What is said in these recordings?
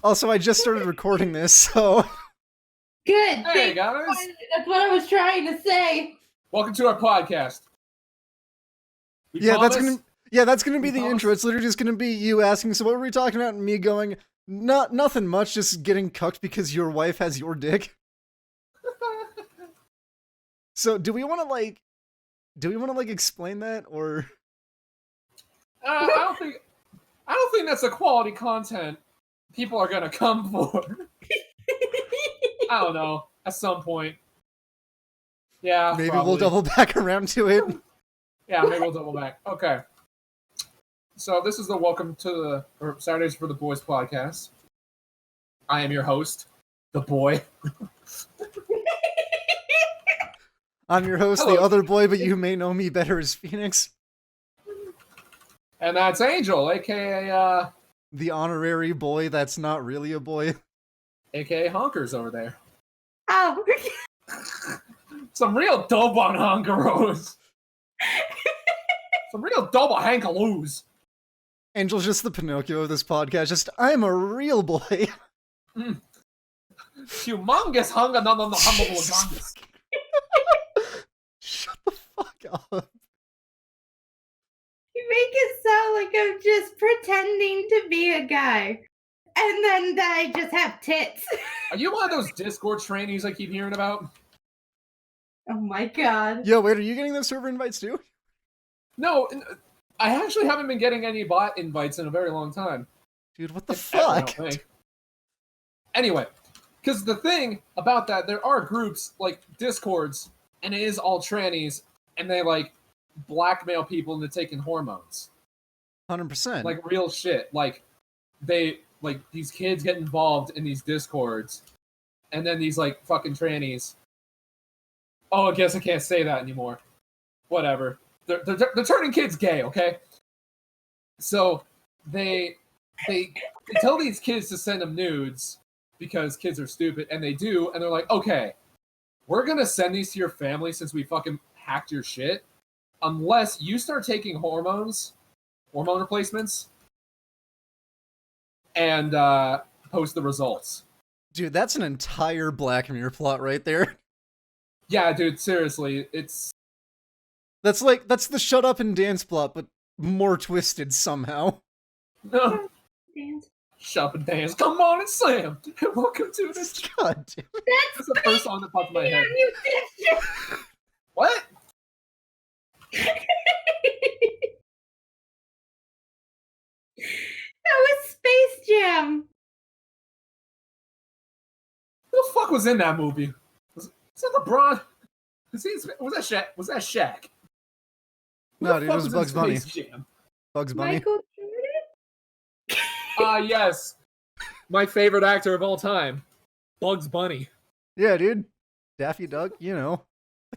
Also, I just started recording this, so Good. Hey guys, That's what I was trying to say. welcome to our podcast. We yeah, promise- that's gonna be We the promise- intro. It's literally just gonna be you asking, so what were we talking about? And me going, nothing much, just getting cucked because your wife has your dick. So, do we want to explain that, or I don't think that's the quality content people are gonna come for. I don't know. At some point, yeah. maybe probably. we'll double back around to it? Yeah, maybe we'll double back. Okay. So this is the Welcome to the Saturdays for the Boys podcast. I am your host, the boy. I'm your host, Hello. the other boy, but you may know me better as Phoenix, And that's Angel, aka the honorary boy that's not really a boy. aka Honkers over there. Oh. Some real dope on Honkeros. Some real double Hankaloos. Angel's just the Pinocchio of this podcast. Just, I'm a real boy. Humongous hunger, no, humble Jesus. Shut the fuck up. You make it sound like I'm just pretending to be a guy. And then I just have tits. Are you one of those Discord trainees I keep hearing about? Oh my god. Yo, wait, are you getting those server invites too? No, I actually haven't been getting any bot invites in a very long time. Dude, what the If ever, I fuck? don't think. Anyway, because the thing about that, there are groups like Discords, and it is all trannies, and they like blackmail people into taking hormones. 100%. Like real shit. Like these kids get involved in these Discords, and then these like fucking trannies. Oh, I guess I can't say that anymore. Whatever. They're turning kids gay, okay? So they tell these kids to send them nudes because kids are stupid, and they do, and they're like, okay, we're gonna send these to your family since we fucking hacked your shit, unless you start taking hormone replacements, and post the results. Dude, that's an entire Black Mirror plot right there. Yeah, dude, seriously, it's That's the shut up and dance plot, but more twisted somehow. no. Shut up and dance. Come on and slam. Welcome to this. God damn. That's the first song that popped in my head. You dipshit. What? That was Space Jam. Who the fuck was in that movie? Was that LeBron? Was that Shaq? Was that Shaq? Who No, the dude, it fuck was in Bugs Bunny. Space Jam? Bugs Bunny. Michael Jordan? Yes. My favorite actor of all time, Bugs Bunny. Yeah, dude. Daffy Duck, the You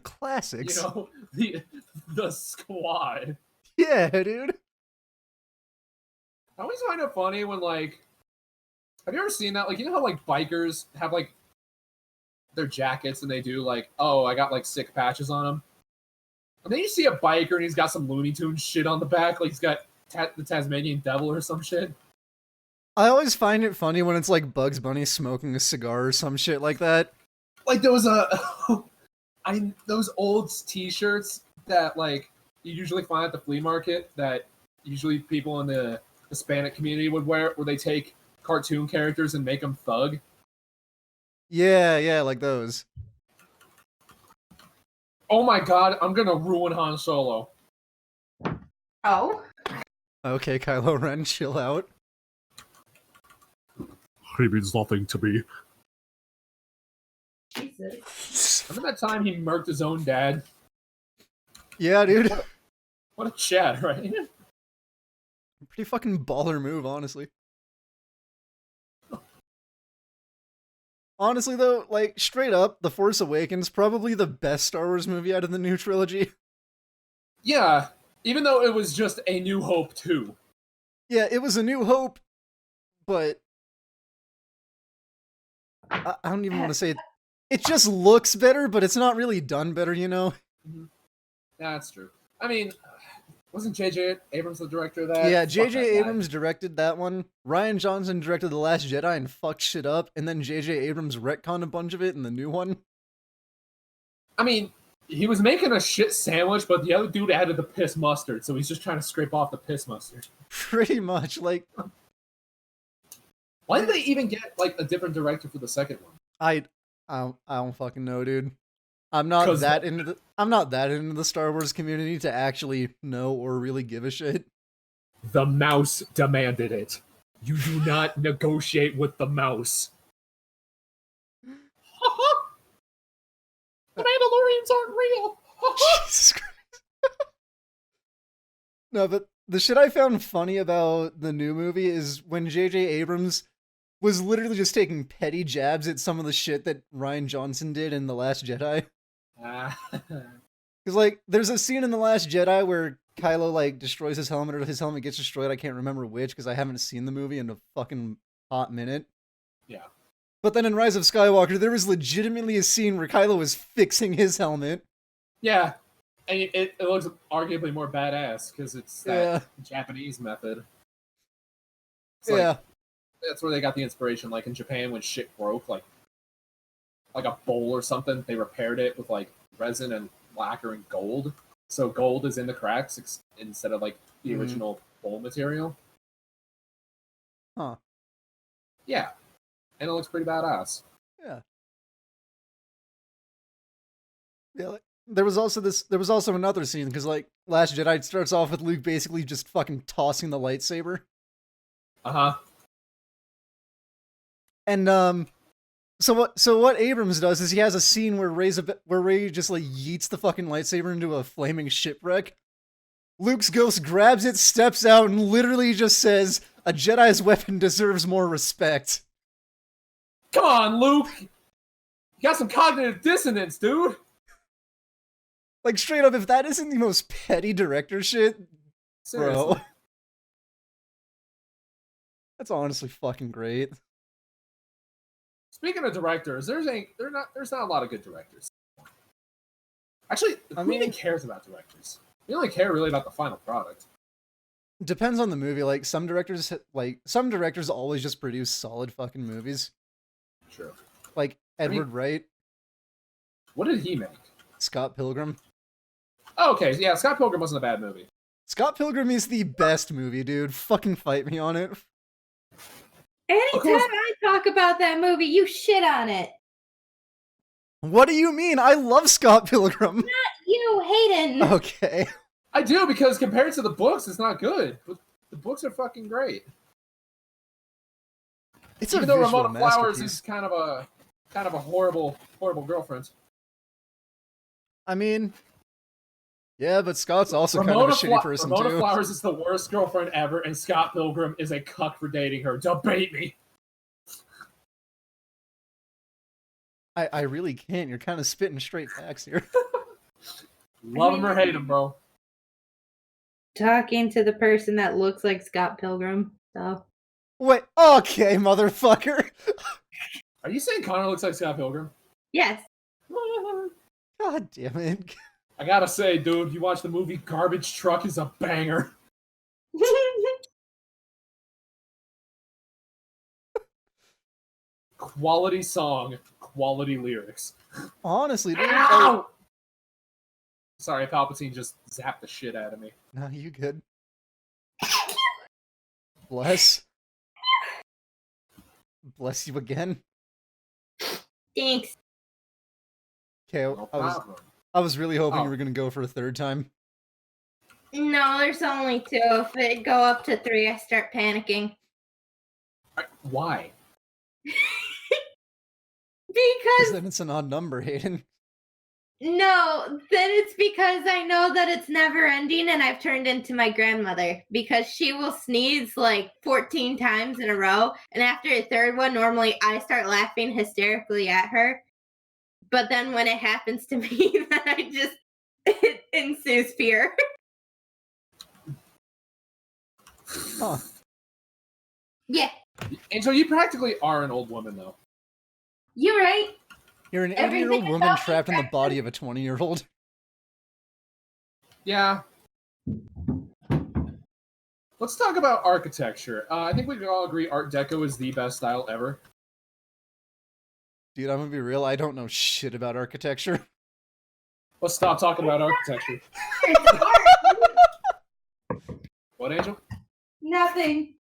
classics. know, the squad. Yeah, dude. I always find it funny when, like, have you ever seen that? Like, you know how, like, bikers have, like, their jackets and they do, like, oh, I got, like, sick patches on them. And then you see a biker and he's got some Looney Tunes shit on the back. Like, he's got the Tasmanian Devil or some shit. I always find it funny when it's like Bugs Bunny smoking a cigar or some shit like that. Like, there was those old t-shirts that, like, you usually find at the flea market that usually people in the Hispanic community would wear, where they take cartoon characters and make them thug. Yeah, like those. Oh my god, I'm gonna ruin Han Solo. Oh. Okay, Kylo Ren, chill out. He means nothing to me. Jesus. Remember that time he murked his own dad? Yeah, dude. What a Chad, right? Pretty fucking baller move, honestly. Honestly, though, like, straight up, The Force Awakens, probably the best Star Wars movie out of the new trilogy. Yeah, even though it was just A New Hope 2. Yeah, it was A New Hope, but I don't even want to say it. It just looks better, but it's not really done better, you know? Yeah, that's true. I mean, Wasn't J.J. Abrams the director of that? Yeah, Fuck J.J. that guy. Abrams directed that one. Ryan Johnson directed The Last Jedi and fucked shit up, and then J.J. Abrams retconned a bunch of it in the new one. I mean, he was making a shit sandwich, but the other dude added the piss mustard, so he's just trying to scrape off the piss mustard. Pretty much, like, Why did they even get like a different director for the second one? I don't fucking know, dude. I'm not 'Cause- that into the Star Wars community to actually know or really give a shit. The mouse demanded it. You do not negotiate with the mouse. The Mandalorians aren't real. Jesus Christ. No, but the shit I found funny about the new movie is when J.J. Abrams was literally just taking petty jabs at some of the shit that Ryan Johnson did in The Last Jedi. Because, like, there's a scene in The Last Jedi where Kylo, like, destroys his helmet, or his helmet gets destroyed. I can't remember which, because I haven't seen the movie in a fucking hot minute. Yeah. But then in Rise of Skywalker, there was legitimately a scene where Kylo was fixing his helmet. Yeah. And it looks arguably more badass because it's that Japanese method. It's like, Yeah. that's where they got the inspiration. Like in Japan, when shit broke, like a bowl or something, they repaired it with like resin and lacquer and gold. So gold is in the cracks instead of like the Mhm. original bowl material. Huh. Yeah, and it looks pretty badass. Yeah. Yeah, like, there was also another scene, because, like, Last Jedi starts off with Luke basically just fucking tossing the lightsaber. Uh-huh. And so what Abrams does is he has a scene where Rey just like yeets the fucking lightsaber into a flaming shipwreck. Luke's ghost grabs it, steps out, and literally just says, "A Jedi's weapon deserves more respect." Come on, Luke! You got some cognitive dissonance, dude! Like, straight up, if that isn't the most petty director shit, Seriously. bro. That's honestly fucking great. Speaking of directors, there's not a lot of good directors. Actually, I who even mean- cares about directors? We only care really about the final product. Depends on the movie. Like, some directors always just produce solid fucking movies. True. Like mean- Edward Wright, What did he make? Scott Pilgrim. Oh, okay, yeah, Scott Pilgrim wasn't a bad movie. Scott Pilgrim is the best movie, dude. Fucking fight me on it. Anytime course. I talk about that movie, you shit on it. What do you mean? I love Scott Pilgrim. You, Hayden. Okay. I do, because compared to the books, it's not good. But the books are fucking great. It's Even a though visual Ramona Flowers masterpiece. is kind of a horrible girlfriend. I mean, yeah, but Scott's also kind of a shitty person Ramona too. Flowers is the worst girlfriend ever, and Scott Pilgrim is a cuck for dating her. Debate me. I really can't. You're kind of spitting straight facts here. Love him or hate him, bro. Talking to the person that looks like Scott Pilgrim. So Wait, okay, motherfucker. Are you saying Connor looks like Scott Pilgrim? yes. God damn it. I gotta say, dude, you watch the movie Garbage Truck is a banger. Quality song, quality lyrics. Honestly, dude. Like, Ow! Sorry, Palpatine just zapped the shit out of me. no, you good. Bless. Bless you again. Thanks. Okay, No problem. I was really hoping Oh. you were gonna go for a third time. No, there's only 2. If it go up to 3, I start panicking. Why? Because Because then it's an odd number, Hayden. no, then it's because I know that it's never ending and I've turned into my grandmother because she will sneeze like 14 times in a row. And after a third one, normally I start laughing hysterically at her. But then when it happens to me, then it ensues fear. Huh. Yeah, Angel, you practically are an old woman, though. you're right. You're an Everything 80-year-old woman about me trapped in the cracks body of a 20-year-old. Yeah. Let's talk about architecture. I think we can all agree Art Deco is the best style ever. Dude, I'm gonna be real. I don't know shit about architecture. Let's stop talking about architecture. It's art. What, Angel? Nothing.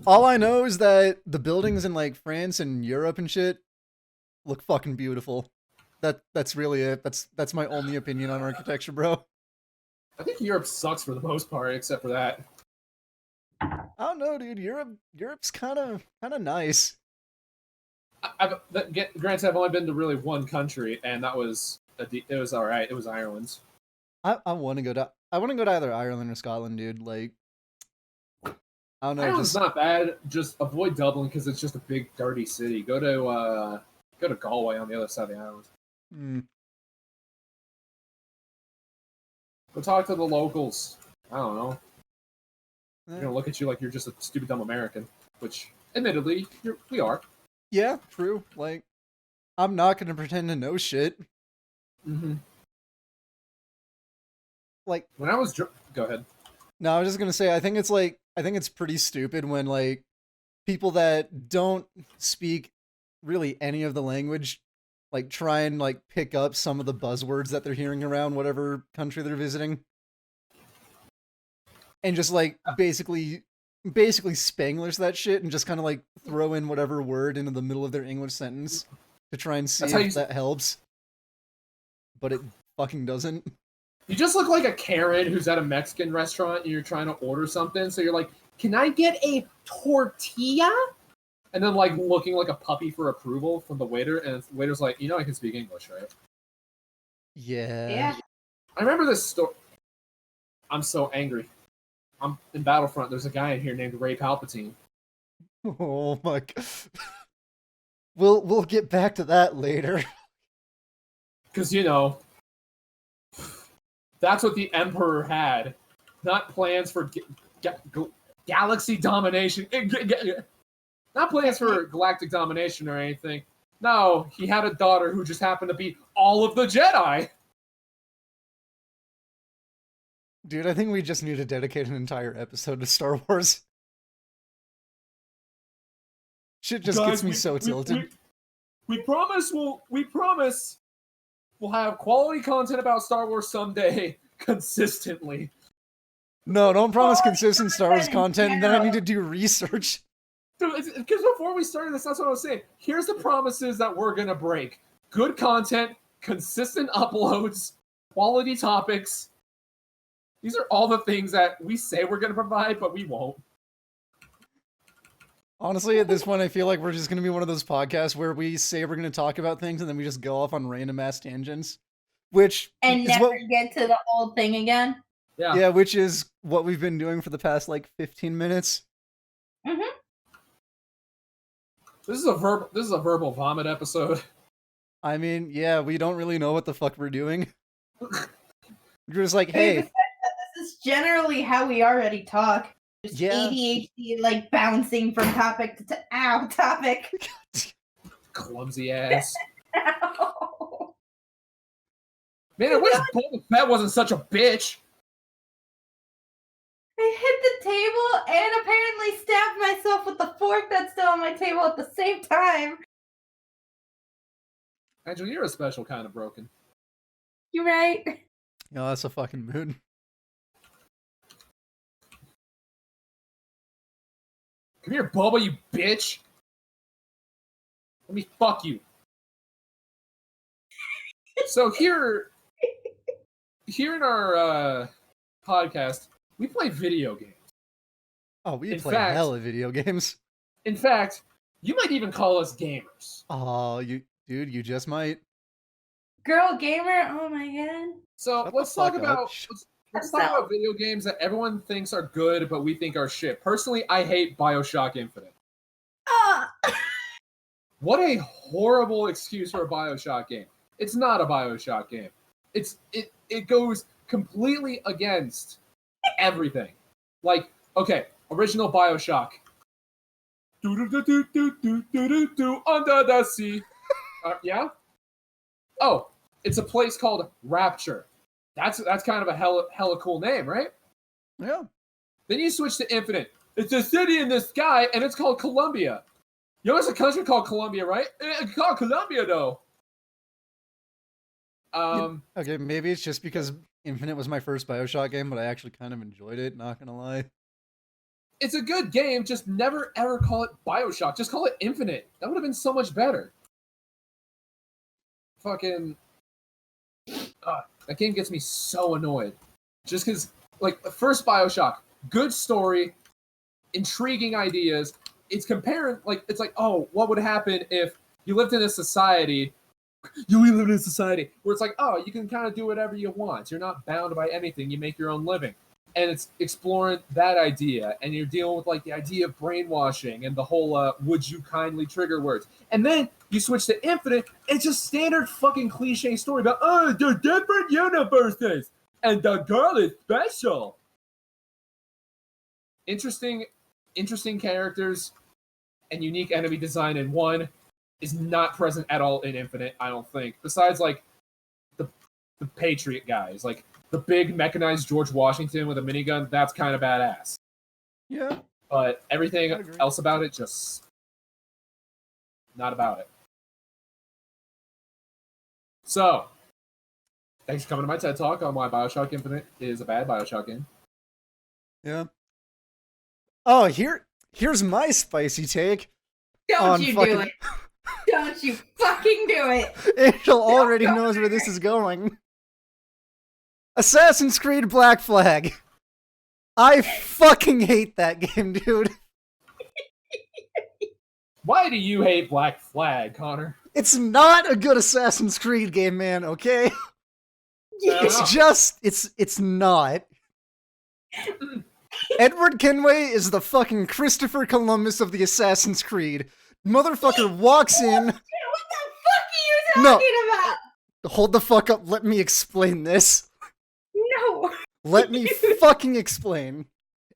All I know is that the buildings in like France and Europe and shit look fucking beautiful. That's really it. That's my only opinion on architecture, bro. I think Europe sucks for the most part, except for that. I don't know, dude. Europe's kind of nice. Granted, I've only been to really one country, and that was it was all right. It was Ireland. I want to go to either Ireland or Scotland, dude. Like, I don't know. Ireland's Just not bad. Just avoid Dublin because it's just a big dirty city. Go to Galway on the other side of the island. Go talk to the locals. I don't know. They're gonna look at you like you're just a stupid dumb American, which, admittedly, we are. Yeah, true. Like, I'm not gonna pretend to know shit. Mm-hmm. Like, When I was go ahead. no, I was just gonna say, I think it's pretty stupid when like people that don't speak really any of the language like try and like pick up some of the buzzwords that they're hearing around whatever country they're visiting, and just like basically Spanglish that shit and just kind of like throw in whatever word into the middle of their English sentence to try and see if that helps. But it fucking doesn't. You just look like a Karen who's at a Mexican restaurant and you're trying to order something. So you're like, "Can I get a tortilla?" And then like looking like a puppy for approval from the waiter, and the waiter's like, "You know I can speak English, right?" Yeah. I remember this story. I'm so angry. I'm in Battlefront. There's a guy in here named Ray Palpatine. Oh my god. We'll get back to that later. Because, that's what the Emperor had. Not plans for galaxy domination. Not plans for galactic domination or anything. No, he had a daughter who just happened to be all of the Jedi. Dude, I think we just need to dedicate an entire episode to Star Wars. Shit just gets me so tilted. We promise we'll have quality content about Star Wars someday, consistently. No, don't promise consistent Star Wars content, and then I need to do research. Because before we started this, that's what I was saying. Here's the promises that we're gonna break: good content, consistent uploads, quality topics. These are all the things that we say we're gonna provide, but we won't. Honestly, at this point, I feel like we're just going to be one of those podcasts where we say we're going to talk about things and then we just go off on random ass tangents, which And is never get to the whole thing again. Yeah, which is what we've been doing for the past like 15 minutes. Mm-hmm. This is a verbal vomit episode. I mean, yeah, we don't really know what the fuck we're doing. We're just like, hey, This is generally how we already talk. Just Yeah. ADHD, like bouncing from topic to topic. Clumsy ass. Ow. Man, I wish Boba Fett wasn't such a bitch. I hit the table and apparently stabbed myself with the fork that's still on my table at the same time. Angel, you're a special kind of broken. You're right. oh, that's a fucking mood. Come here, Boba, you bitch. Let me fuck you. So here in our podcast, we play video games. Oh, we In play fact- hell of video games. In fact, you might even call us gamers. Oh, dude, you just might. Girl gamer, oh my god. So Shut the let's talk fuck about up. let's talk about video games that everyone thinks are good, but we think are shit. Personally, I hate BioShock Infinite. Ah! What a horrible excuse for a BioShock game. It's not a BioShock game. It goes completely against everything. Like, okay, original BioShock. Under the sea. Yeah? Oh, it's a place called Rapture. That's kind of a hella cool name, right? Yeah. Then you switch to Infinite. It's a city in the sky, and it's called Columbia. You know, there's a country called Columbia, right? It's called Columbia, though. Okay, maybe it's just because Infinite was my first Bioshock game, but I actually kind of enjoyed it, not gonna lie. It's a good game, just never ever call it Bioshock. Just call it Infinite. That would have been so much better. Fucking... that game gets me so annoyed. Just because, like, the first Bioshock, good story, intriguing ideas. It's comparing, like, it's like, oh, what would happen if you lived in a society... You live in a society where it's like, oh, you can kind of do whatever you want. You're not bound by anything. You make your own living. And it's exploring that idea. And you're dealing with, like, the idea of brainwashing and the whole would you kindly trigger words. And then you switch to Infinite. It's just standard fucking cliche story about, oh, they're different universes. And the girl is special. Interesting characters and unique enemy design in one is not present at all in Infinite, I don't think. Besides, like, the Patriot guys. Like, the big mechanized George Washington with a minigun, that's kind of badass. Yeah. But everything else about it, just not about it. So, thanks for coming to my TED Talk on why Bioshock Infinite is a bad Bioshock game. Yeah. Oh, here's my spicy take. Don't you do it. Don't you fucking do it. Angel already knows where this is going. Assassin's Creed Black Flag. I fucking hate that game, dude. Why do you hate Black Flag, Connor? It's not a good Assassin's Creed game, man, okay? It's not. Edward Kenway is the fucking Christopher Columbus of the Assassin's Creed. Motherfucker walks in. What the fuck are you talking about? Hold the fuck up, let me explain this. No. Let me fucking explain.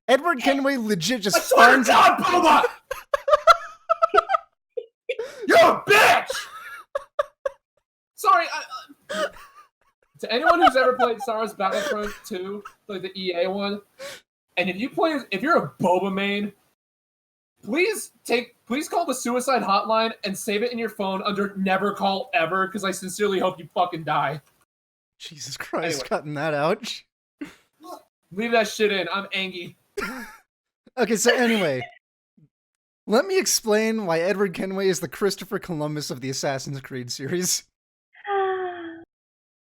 Edward Kenway legit just finds out. Booba! You're a bitch! Sorry, to anyone who's ever played Star Wars Battlefront 2, like the EA one, and if you're a Boba main, please call the suicide hotline and save it in your phone under never call ever, because I sincerely hope you fucking die. Jesus Christ, Anyway. Cutting that out. Leave that shit in. I'm angry. Okay, so anyway, let me explain why Edward Kenway is the Christopher Columbus of the Assassin's Creed series.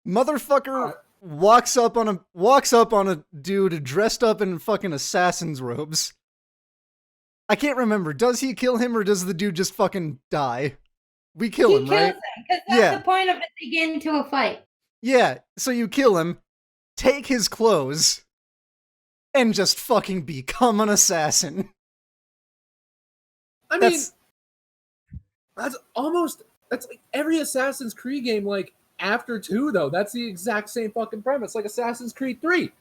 Motherfucker walks up on a dude dressed up in fucking assassin's robes. I can't remember. Does he kill him or does the dude just fucking die? We kill him, right? He kills him, because that's the point of it to get into a fight. Yeah, so you kill him, take his clothes, and just fucking become an assassin. I mean, that's like every Assassin's Creed game, like, after 2, though. That's the exact same fucking premise, like Assassin's Creed 3.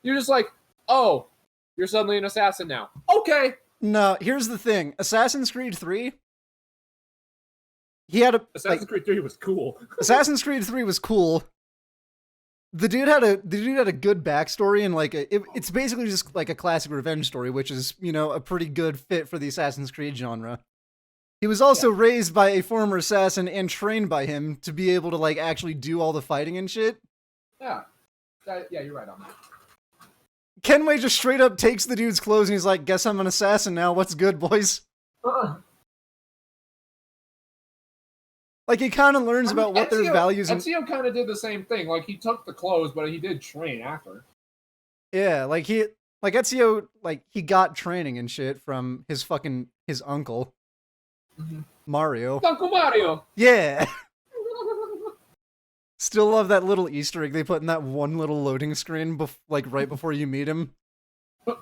You're just like, oh, you're suddenly an assassin now. Okay. No, here's the thing. Assassin's Creed 3, Assassin's Creed 3 was cool. Assassin's Creed 3 was cool. The dude had a good backstory, and like it's basically just like a classic revenge story, which is, you know, a pretty good fit for the Assassin's Creed genre. He was also raised by a former assassin and trained by him to be able to like actually do all the fighting and shit. Yeah. Yeah, you're right on that. Kenway just straight up takes the dude's clothes and he's like, guess I'm an assassin now, what's good, boys? Like, he kind of learns about what their values and... Ezio kind of did the same thing. Like, he took the clothes, but he did train after. Yeah, like, Ezio, like, he got training and shit from his uncle. Mm-hmm. Mario. Uncle Mario! Yeah! Still love that little Easter egg they put in that one little loading screen, like, right before you meet him.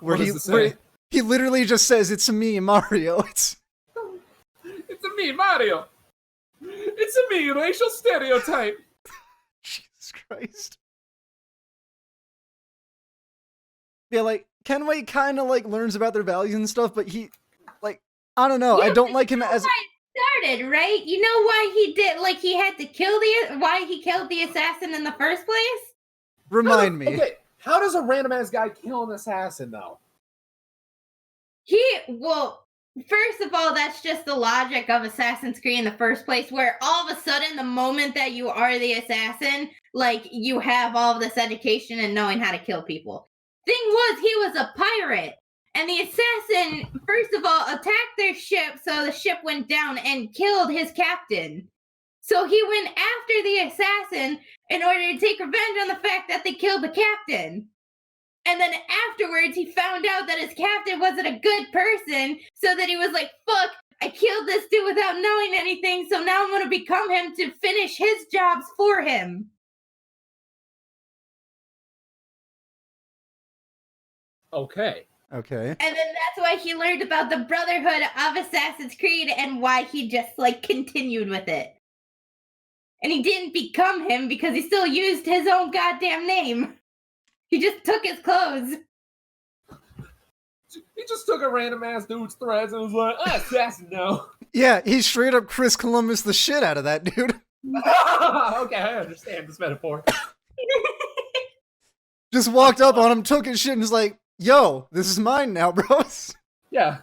Where he literally just says, it's me, Mario. It's me, Mario! It's a me, racial stereotype! Jesus Christ. Yeah, like, Kenway kind of, like, learns about their values and stuff, but he, like, I don't know, I don't like him as... Started, right? You know why he did, like, he had to kill why he killed the assassin in the first place? Remind me. Okay, how does a random-ass guy kill an assassin, though? Well, first of all, that's just the logic of Assassin's Creed in the first place, where all of a sudden, the moment that you are the assassin, like you have all of this education and knowing how to kill people. Thing was, he was a pirate. And the assassin, first of all, attacked their ship, so the ship went down and killed his captain. So he went after the assassin in order to take revenge on the fact that they killed the captain. And then afterwards, he found out that his captain wasn't a good person, so that he was like, fuck, I killed this dude without knowing anything, so now I'm going to become him to finish his jobs for him. Okay. Okay. And then that's why he learned about the Brotherhood of Assassin's Creed and why he just, like, continued with it. And he didn't become him because he still used his own goddamn name. He just took his clothes. He just took a random ass dude's threads and was like, assassin now. Yeah, he straight up Chris Columbus the shit out of that dude. Okay, I understand this metaphor. Just walked up on him, took his shit, and was like, yo, this is mine now, bros. Yeah.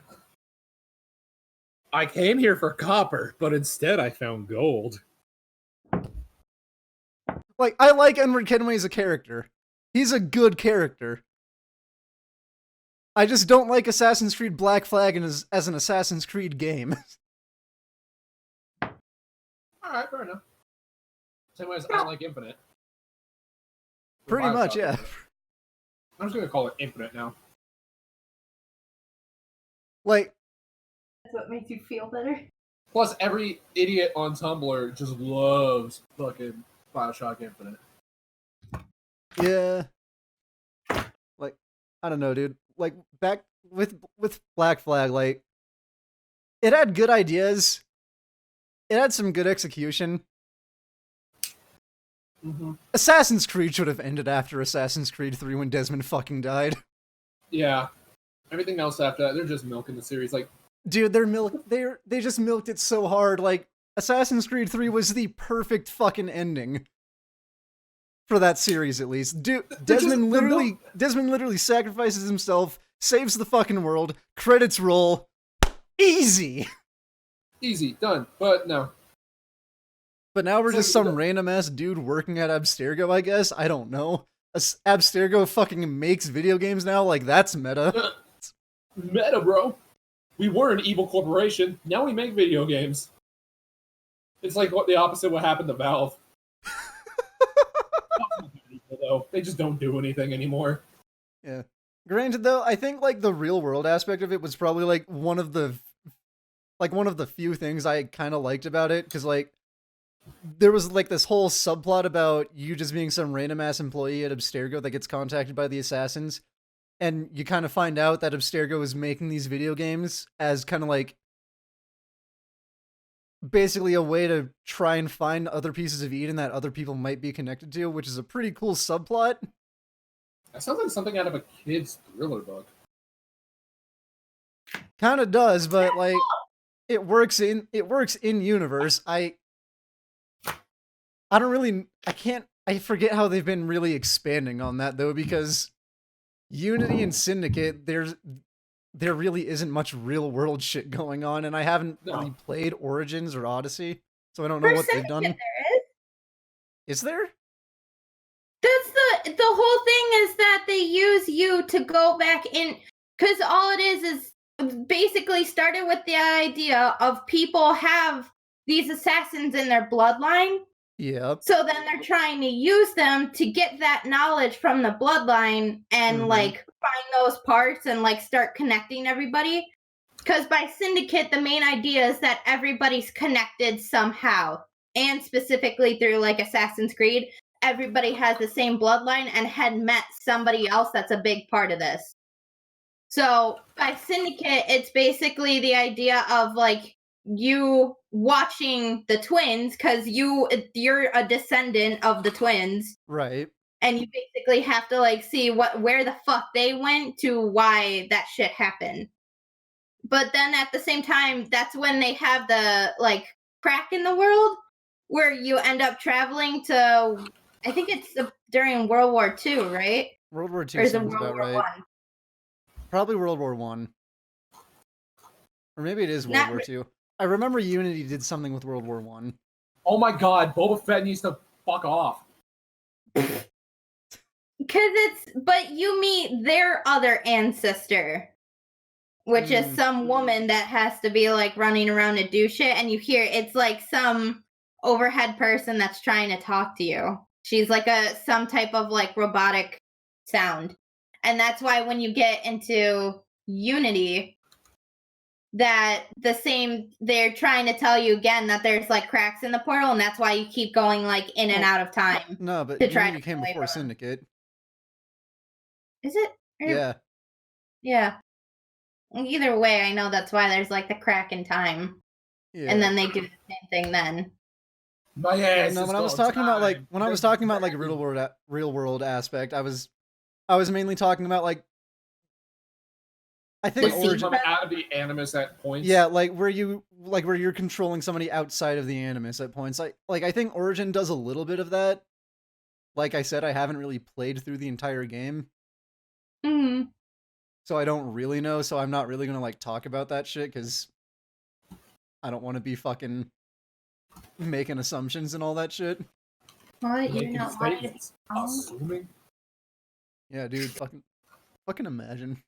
I came here for copper, but instead I found gold. Like, I like Edward Kenway as a character. He's a good character. I just don't like Assassin's Creed Black Flag as an Assassin's Creed game. Alright, fair enough. Same way as I don't like Infinite. Pretty much, yeah. Infinite. I'm just gonna call it Infinite now. Like, That's what makes you feel better. Plus, every idiot on Tumblr just loves fucking Bioshock Infinite. yeah. Like, I don't know, dude. Like, back with Black Flag, like, it had good ideas. It had some good execution. Mm-hmm. Assassin's Creed should have ended after Assassin's Creed 3 when Desmond fucking died. Yeah. Everything else after that, they're just milking the series. Like, Dude, they just milked it so hard. Like, Assassin's Creed 3 was the perfect fucking ending. For that series, at least. Dude, Desmond literally sacrifices himself, saves the fucking world, credits roll. Easy! easy, done. But no. But now we're just some random ass dude working at Abstergo, I guess. I don't know. Abstergo fucking makes video games now? Like, that's meta. Meta, bro. We were an evil corporation. Now we make video games. It's like what the opposite what happened to Valve. Though. They just don't do anything anymore. Yeah. Granted, though, I think, like, the real world aspect of it was probably, like, one of the few things I kind of liked about it, because, like, there was, like, this whole subplot about you just being some random-ass employee at Abstergo that gets contacted by the assassins, and you kind of find out that Abstergo is making these video games as kind of, like, basically a way to try and find other pieces of Eden that other people might be connected to, which is a pretty cool subplot. That sounds like something out of a kid's thriller book. Kind of does, but like it works in universe. I forget how they've been really expanding on that though, because Unity and Syndicate, there really isn't much real world shit going on, and I haven't really played Origins or Odyssey, so I don't know what they've done. There Is there? That's the whole thing is that they use you to go back in, because all it is basically started with the idea of people have these assassins in their bloodline. Yep. So then they're trying to use them to get that knowledge from the bloodline and like find those parts and like start connecting everybody. Because by Syndicate, the main idea is that everybody's connected somehow, and specifically through like Assassin's Creed, everybody has the same bloodline and had met somebody else that's a big part of this. So by Syndicate, it's basically the idea of like you watching the twins, because you're a descendant of the twins, right? And you basically have to like see where the fuck they went to why that shit happened. But then at the same time, that's when they have the like crack in the world where you end up traveling to, I think it's during World War II, right? World War II or is it sounds World about War right. One? Probably World War One. Or maybe it is World Not War II. I remember Unity did something with World War One. Oh my god, Boba Fett needs to fuck off. But you meet their other ancestor, which is some woman that has to be like running around to do shit, and you hear it's like some overhead person that's trying to talk to you. She's like some type of like robotic sound. And that's why when you get into Unity, that they're trying to tell you again that there's like cracks in the portal, and that's why you keep going like in and out of time. No, but to try Unity to came play before from. Syndicate. Is it? Yeah. Yeah. Either way, I know that's why there's like the crack in time. Yeah. And then they do the same thing then. My ass. No, is when I was going talking about like time. when I was talking about like real world aspect, I was mainly talking about like I think Like Origin. coming out of the Animus at points. Yeah, like where you're controlling somebody outside of the Animus at points. Like I think Origin does a little bit of that. Like I said, I haven't really played through the entire game, Mm-hmm. so I don't really know. So I'm not really gonna like talk about that shit because I don't want to be fucking making assumptions and all that shit. What? You're Making not wanting to be statements. wrong? Assuming. Yeah, dude, fucking imagine.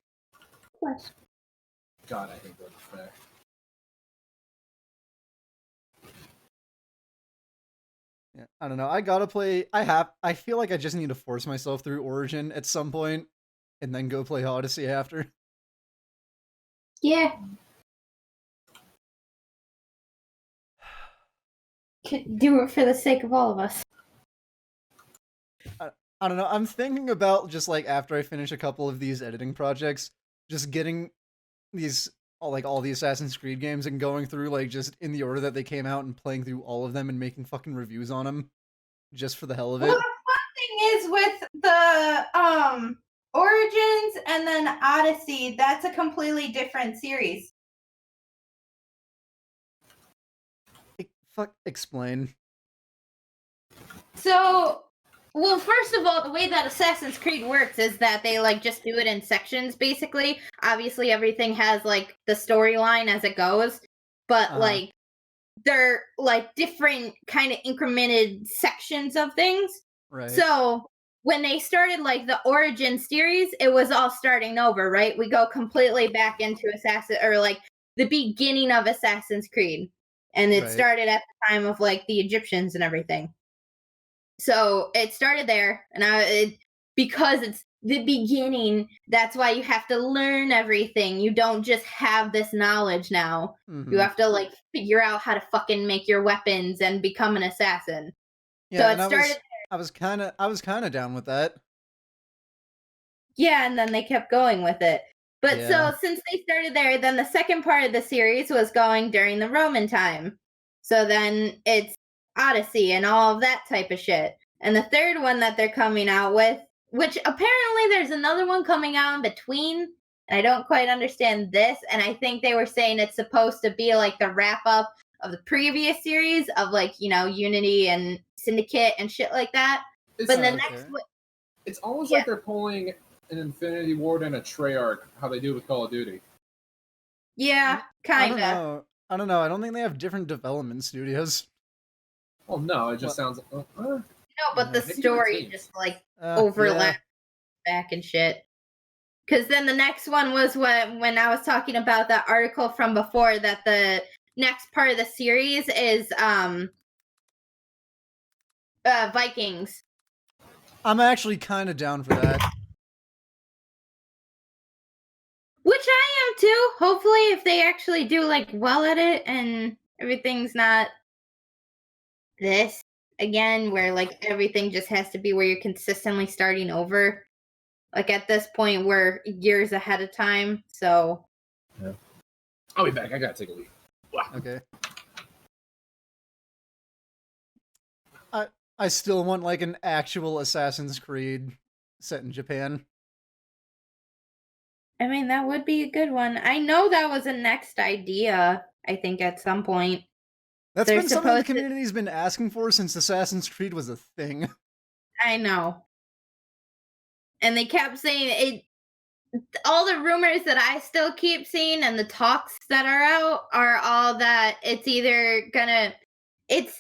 God, I hate Boba Fett. Yeah, I don't know. I gotta play. I feel like I just need to force myself through Origin at some point, and then go play Odyssey after. Yeah. Could do it for the sake of all of us. I don't know. I'm thinking about just like after I finish a couple of these editing projects, just getting these all the Assassin's Creed games and going through like just in the order that they came out and playing through all of them and making fucking reviews on them, just for the hell of it. Well, the fun thing is with the Origins and then Odyssey, that's a completely different series. Explain. So, well, first of all, the way that Assassin's Creed works is that they like just do it in sections, basically. Obviously, everything has like the storyline as it goes, but like they're like different kind of incremented sections of things. Right. So when they started like the Origin series, it was all starting over, right? We go completely back into the beginning of Assassin's Creed. And it started at the time of like the Egyptians and everything. So it started there, and because it's the beginning, that's why you have to learn everything. You don't just have this knowledge now. Mm-hmm. You have to like figure out how to fucking make your weapons and become an assassin. Yeah, so it started. I was kind of down with that. Yeah, and then they kept going with it. But so since they started there, then the second part of the series was going during the Roman time. So then it's Odyssey and all of that type of shit. And the third one that they're coming out with, which apparently there's another one coming out in between, and I don't quite understand this, and I think they were saying it's supposed to be like the wrap up of the previous series of like, you know, Unity and Syndicate and shit like that. But the next one, it's almost like they're pulling an Infinity Ward and a Treyarch, how they do with Call of Duty. Yeah, kind of. I don't know. I don't think they have different development studios. Oh no, it just sounds. No, but the story just like overlaps back and shit. Because then the next one was when I was talking about that article from before, that the next part of the series is Vikings. I'm actually kind of down for that. Which I am too. Hopefully, if they actually do like well at it and everything's not this again, where like everything just has to be where you're consistently starting over. Like at this point, we're years ahead of time. So, yeah. I'll be back. I gotta take a leak. Wow. Okay. I still want like an actual Assassin's Creed set in Japan. I mean, that would be a good one. I know that was a next idea, I think, at some point. That's been something the community's been asking for since Assassin's Creed was a thing. I know. And they kept saying all the rumors that I still keep seeing and the talks that are out are all that it's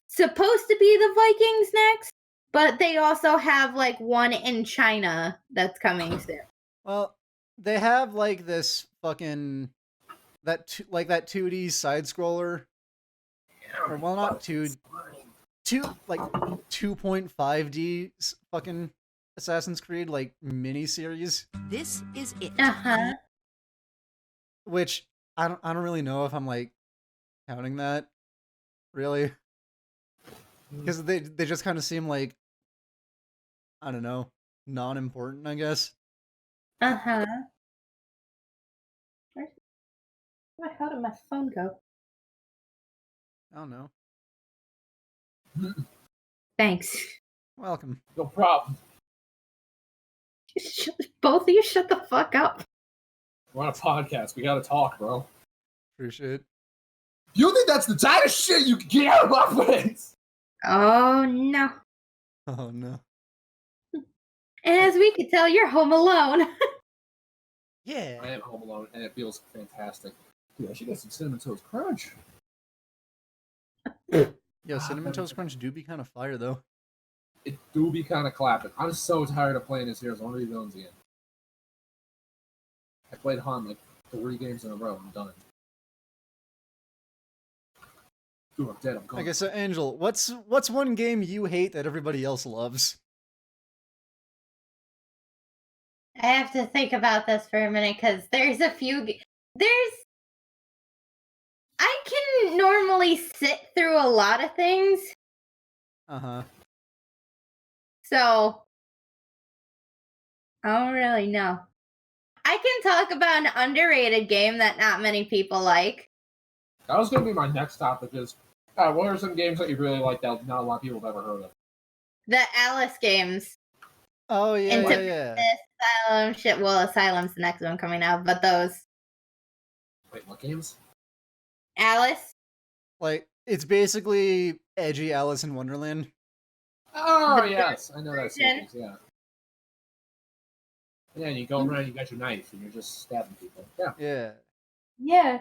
supposed to be the Vikings next, but they also have like one in China that's coming soon. Well, they have like this fucking that 2D side scroller, or well, not 2.5D fucking Assassin's Creed like mini series, This is it. Uh-huh. which I don't really know if I'm like counting that really, because they just kind of seem like, I don't know, non-important, I guess. Uh-huh. How did my phone go? I don't know. Thanks. Welcome. No problem. Both of you shut the fuck up. We're on a podcast. We gotta talk, bro. Appreciate. You think that's the type of shit you can get out of my face? Oh no. Oh no. And as we could tell, you're home alone. Yeah. I am home alone, and it feels fantastic. Dude, I should get some Cinnamon Toast Crunch. Yo, Cinnamon Toast Crunch do be kind of fire though. It do be kind of clapping. I'm so tired of playing this Heroes. I want to be villains again. I played Han like 3 games in a row. I'm done. Dude, I'm dead. I'm gone. Okay, so Angel, what's one game you hate that everybody else loves? I have to think about this for a minute because there's a few. I can normally sit through a lot of things, Uh-huh. so I don't really know. I can talk about an underrated game that not many people like. That was going to be my next topic is, what are some games that you really like that not a lot of people have ever heard of? The Alice games. Oh yeah, Into yeah. Asylum shit. Well, Asylum's the next one coming out, but those. Wait, what games? Alice. Like it's basically edgy Alice in Wonderland. Oh, The yes. I know that version. series, yeah. Yeah, and you go around, you got your knife, and you're just stabbing people. Yeah. Yeah. Yeah.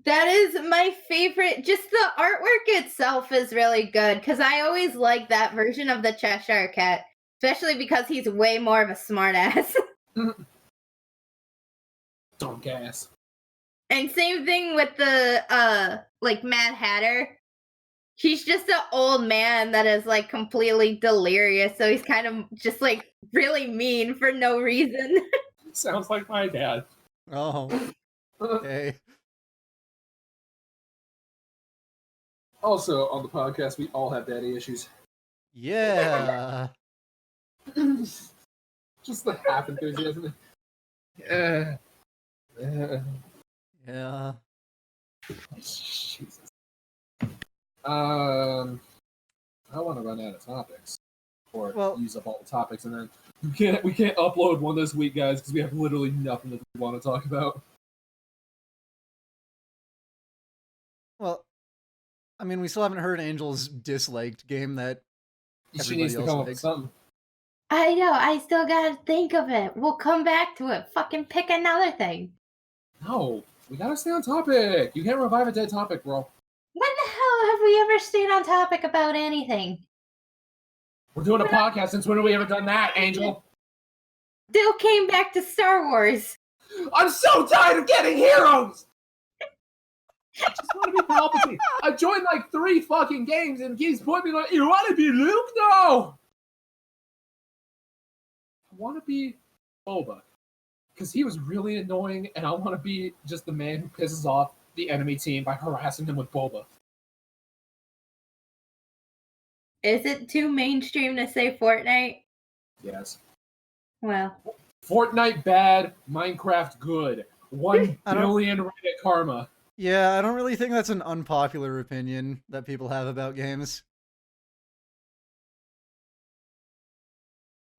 That is my favorite. Just the artwork itself is really good because I always like that version of the Cheshire Cat, especially because he's way more of a smartass. Don't gas. And same thing with the like Mad Hatter. He's just an old man that is like completely delirious, so he's kind of just like really mean for no reason. Sounds like my dad. Oh. Okay. Also, on the podcast, we all have daddy issues. Yeah. Just the half enthusiasm. Yeah. Yeah. Jesus. I want to run out of topics, or Well- use up all the topics, and then we can't upload one this week, guys, because we have literally nothing that we want to talk about. Well, I mean, we still haven't heard Angel's disliked game that She Everybody needs to else come up with likes. something. I know, I still gotta think of it. We'll come back to it. Fucking pick another thing. No, we gotta stay on topic. You can't revive a dead topic, bro. When the hell have we ever stayed on topic about anything? We're doing a podcast. Since when have we ever done that, Angel? Still came back to Star Wars. I'm so tired of getting heroes. I just want to be Palpatine. I joined like 3 fucking games and keeps pointing me like, you want to be Luke? No. I want to be Boba because he was really annoying, and I want to be just the man who pisses off the enemy team by harassing them with Boba. Is it too mainstream to say Fortnite? Yes. Well, Fortnite bad, Minecraft good. 1 I don't- billion Reddit karma. Yeah, I don't really think that's an unpopular opinion that people have about games.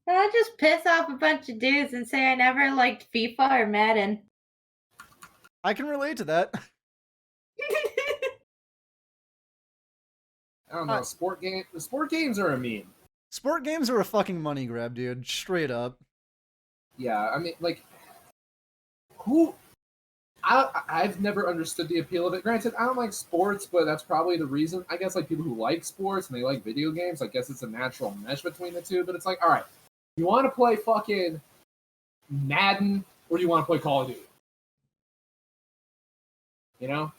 I'll just piss off a bunch of dudes and say I never liked FIFA or Madden. I can relate to that. I don't know. The sport games are a meme. Sport games are a fucking money grab, dude. Straight up. Yeah, I mean, like, who I've never understood the appeal of it. Granted, I don't like sports, but that's probably the reason. I guess like people who like sports and they like video games, I guess it's a natural mesh between the two. But it's like, all right, you want to play fucking Madden or do you want to play Call of Duty? You know?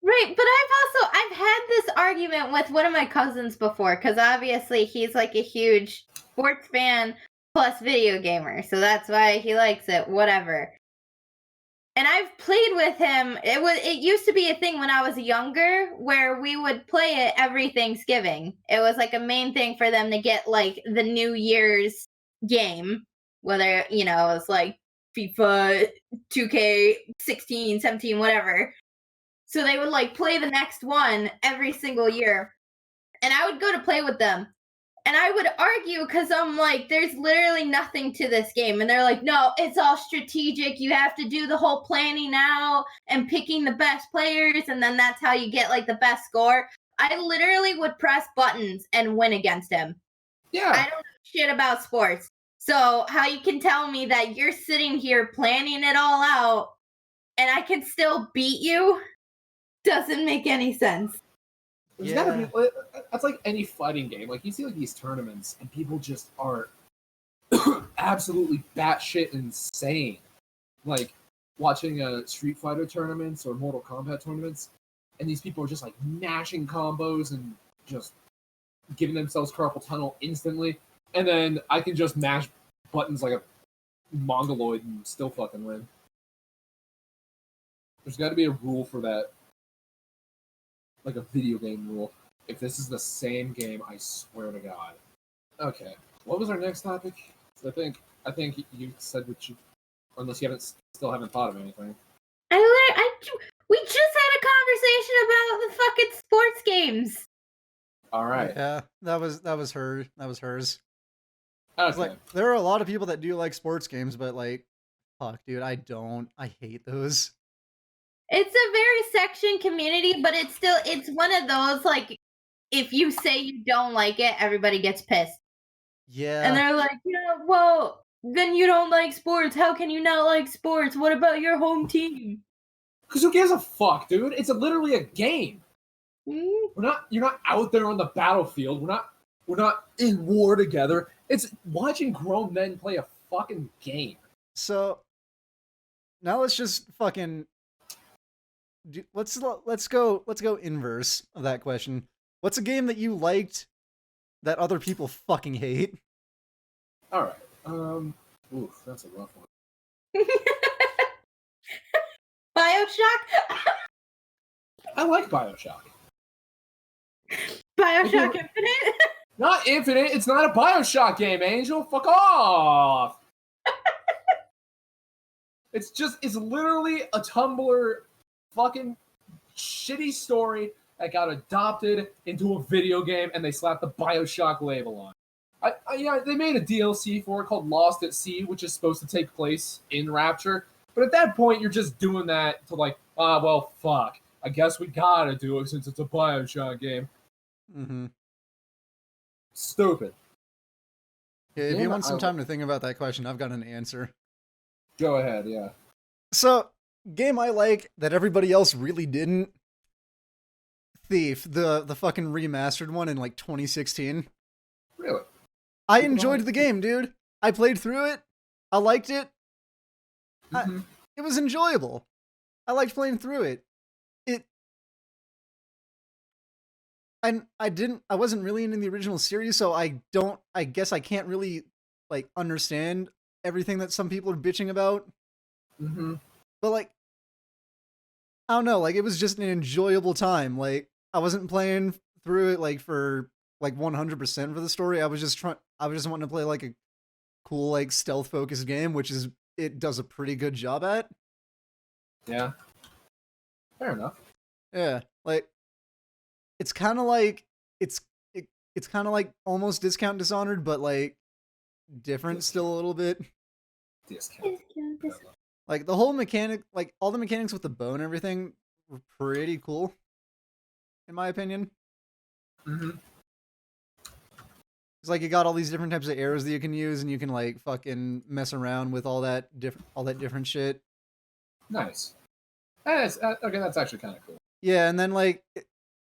Right, but I've had this argument with one of my cousins before, because obviously he's like a huge sports fan plus video gamer, so that's why he likes it, whatever. And I've played with him. It used to be a thing when I was younger where we would play it every Thanksgiving. It was like a main thing for them to get like the New Year's game, whether, you know, it was like FIFA, 2K, 16, 17, whatever. So they would like play the next one every single year. And I would go to play with them. And I would argue because I'm like, there's literally nothing to this game. And they're like, no, it's all strategic. You have to do the whole planning out and picking the best players. And then that's how you get like the best score. I literally would press buttons and win against him. Yeah. I don't know shit about sports. So how you can tell me that you're sitting here planning it all out and I can still beat you doesn't make any sense. There's gotta be, that's like any fighting game. Like you see like these tournaments and people just are absolutely batshit insane. Like watching Street Fighter tournaments or Mortal Kombat tournaments, and these people are just like mashing combos and just giving themselves carpal tunnel instantly. And then I can just mash buttons like a mongoloid and still fucking win. There's got to be a rule for that. Like a video game rule. If this is the same game, I swear to God. Okay. What was our next topic? I think you said what you, unless you still haven't thought of anything. We just had a conversation about the fucking sports games. All right. Yeah, that was hers. Okay. Like, there are a lot of people that do like sports games, but like, fuck, dude, I don't. I hate those. It's a very section community, but it's one of those like if you say you don't like it, everybody gets pissed. Yeah. And they're like, yeah, well, then you don't like sports. How can you not like sports? What about your home team? Because who gives a fuck, dude? It's literally a game. Mm-hmm. You're not out there on the battlefield. We're not in war together. It's watching grown men play a fucking game. So now let's just fucking let's go inverse of that question. What's a game that you liked that other people fucking hate? All right. Oof, that's a rough one. BioShock. I like BioShock. BioShock Infinite. Not Infinite. It's not a BioShock game, Angel. Fuck off. It's literally a Tumblr fucking shitty story that got adopted into a video game and they slapped the BioShock label on. Yeah, they made a DLC for it called Lost at Sea, which is supposed to take place in Rapture. But at that point, you're just doing that to like, well, fuck. I guess we gotta do it since it's a BioShock game. Mm-hmm. Stupid. Yeah, if you want some time to think about that question, I've got an answer. Go ahead, yeah. So, game I like that everybody else really didn't. Thief, the fucking remastered one in like 2016. Really? I enjoyed the game, dude. I played through it. I liked it. Mm-hmm. It was enjoyable. I liked playing through it. I wasn't really into the original series, so I guess I can't really like understand everything that some people are bitching about. Mm-hmm. But like, I don't know, like it was just an enjoyable time. Like I wasn't playing through it like for like 100% for the story. I was just wanting to play like a cool like stealth focused game, which is it does a pretty good job at. Yeah. Fair enough. Yeah, like it's kind of like it's kind of like almost Discount Dishonored, but like different still a little bit. Discount. Like the whole mechanic, like all the mechanics with the bow and everything were pretty cool, in my opinion. Mm-hmm. It's like you got all these different types of arrows that you can use, and you can like fucking mess around with all that different shit. Nice. Okay, that's actually kind of cool. Yeah, and then like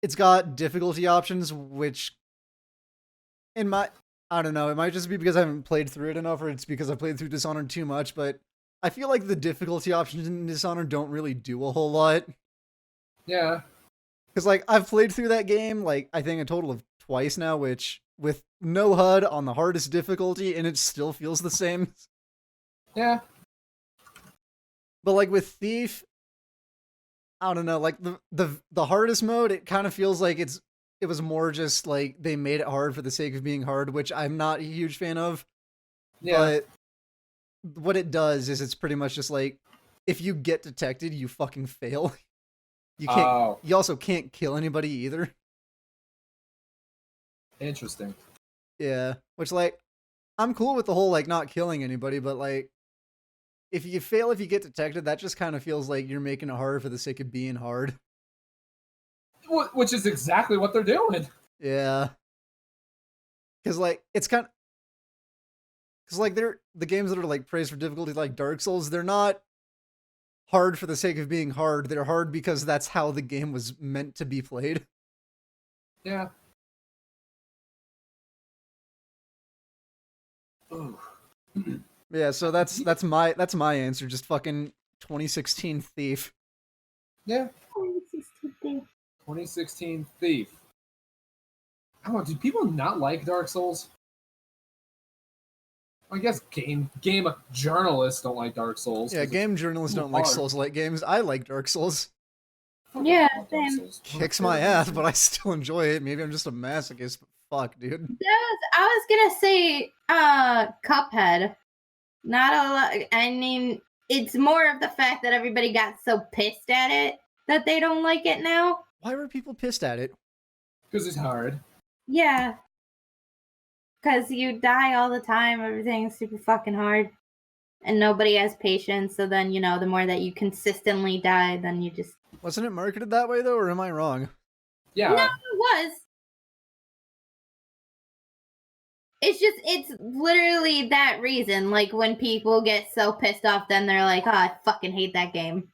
it's got difficulty options, which in my I don't know, it might just be because I haven't played through it enough, or it's because I played through Dishonored too much, but I feel like the difficulty options in Dishonored don't really do a whole lot. Yeah. Because like I've played through that game like I think a total of twice now, which with no HUD on the hardest difficulty, and it still feels the same. Yeah. But like with Thief, I don't know, like the hardest mode, it kind of feels like it was more just like they made it hard for the sake of being hard, which I'm not a huge fan of. Yeah. But what it does is it's pretty much just like if you get detected, you fucking fail. You can't. Oh, You also can't kill anybody either. interesting. Yeah, which like I'm cool with the whole like not killing anybody, but like if you fail if you get detected, that just kind of feels like you're making it hard for the sake of being hard. Which is exactly what they're doing. Yeah, because like it's kind of because like they're the games that are like praised for difficulty, like Dark Souls. They're not hard for the sake of being hard. They're hard because that's how the game was meant to be played. Yeah. Ooh. Yeah, so that's my answer. Just fucking 2016 Thief. Yeah. Oh, this is too big. 2016 Thief. I don't know. Do people not like Dark Souls? I guess game journalists don't like Dark Souls. Yeah, 'cause game journalists too don't like hard. Souls-like games. I like Dark Souls. Fuck, Yeah, I love Dark same. Souls. Kicks my ass, but I still enjoy it. Maybe I'm just a masochist, but fuck, dude. I was gonna say Cuphead. Not a lot. I mean, it's more of the fact that everybody got so pissed at it that they don't like it now. Why were people pissed at it? Because it's hard. Yeah. Because you die all the time, everything's super fucking hard. And nobody has patience, so then, the more that you consistently die, then you just. Wasn't it marketed that way though, or am I wrong? Yeah. No, it was. It's literally that reason. Like, when people get so pissed off, then they're like, oh, I fucking hate that game.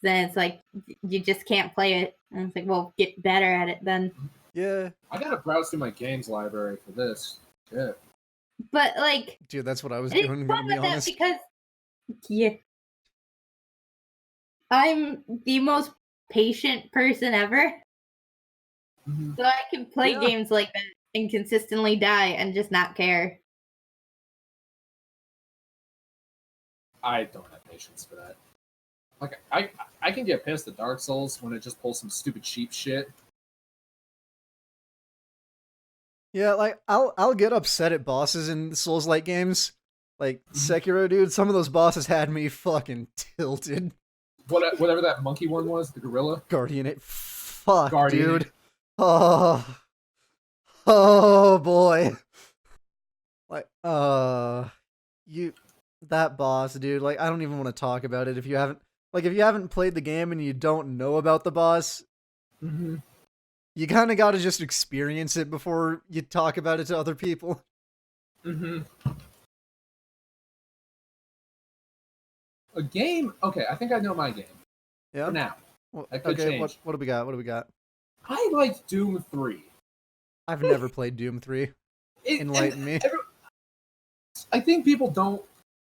Then it's like, you just can't play it. And it's like, well, get better at it then. Yeah, I gotta browse through my games library for this. Shit. But, like, dude, that's what I was it's doing. fun Gonna be with that honest. because, yeah, I'm the most patient person ever. Mhm. So I can play Yeah. games like that and consistently die and just not care. I don't have patience for that. Like I can get pissed at Dark Souls when it just pulls some stupid cheap shit. Yeah, like I'll get upset at bosses in Souls-like games. Like Sekiro, dude, some of those bosses had me fucking tilted. Whatever that monkey one was, the gorilla. Guardian it. Fuck, Guardian. dude. Oh boy. Like, that boss, dude. Like, I don't even want to talk about it if you haven't played the game and you don't know about the boss. Mm-hmm. You kind of got to just experience it before you talk about it to other people. Mm-hmm. A game. Okay, I think I know my game Yeah. for now. Well, That could okay. change. What do we got? What do we got? I liked Doom 3. I've never played Doom 3. Enlighten me. I think people don't.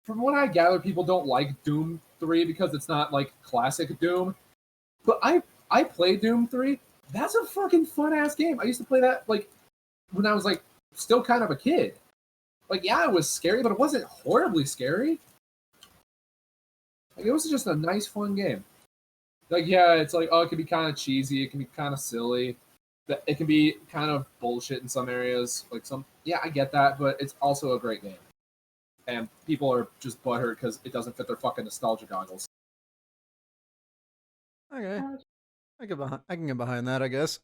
From what I gather, people don't like Doom 3 because it's not like classic Doom. But I played Doom 3. That's a fucking fun ass game. I used to play that like when I was like still kind of a kid. Like, yeah, it was scary, but it wasn't horribly scary. Like, it was just a nice, fun game. Like, yeah, it's like, oh, it can be kind of cheesy, it can be kind of silly, it can be kind of bullshit in some areas. Like, yeah, I get that, but it's also a great game. And people are just butthurt because it doesn't fit their fucking nostalgia goggles. Okay. I can get behind that, I guess.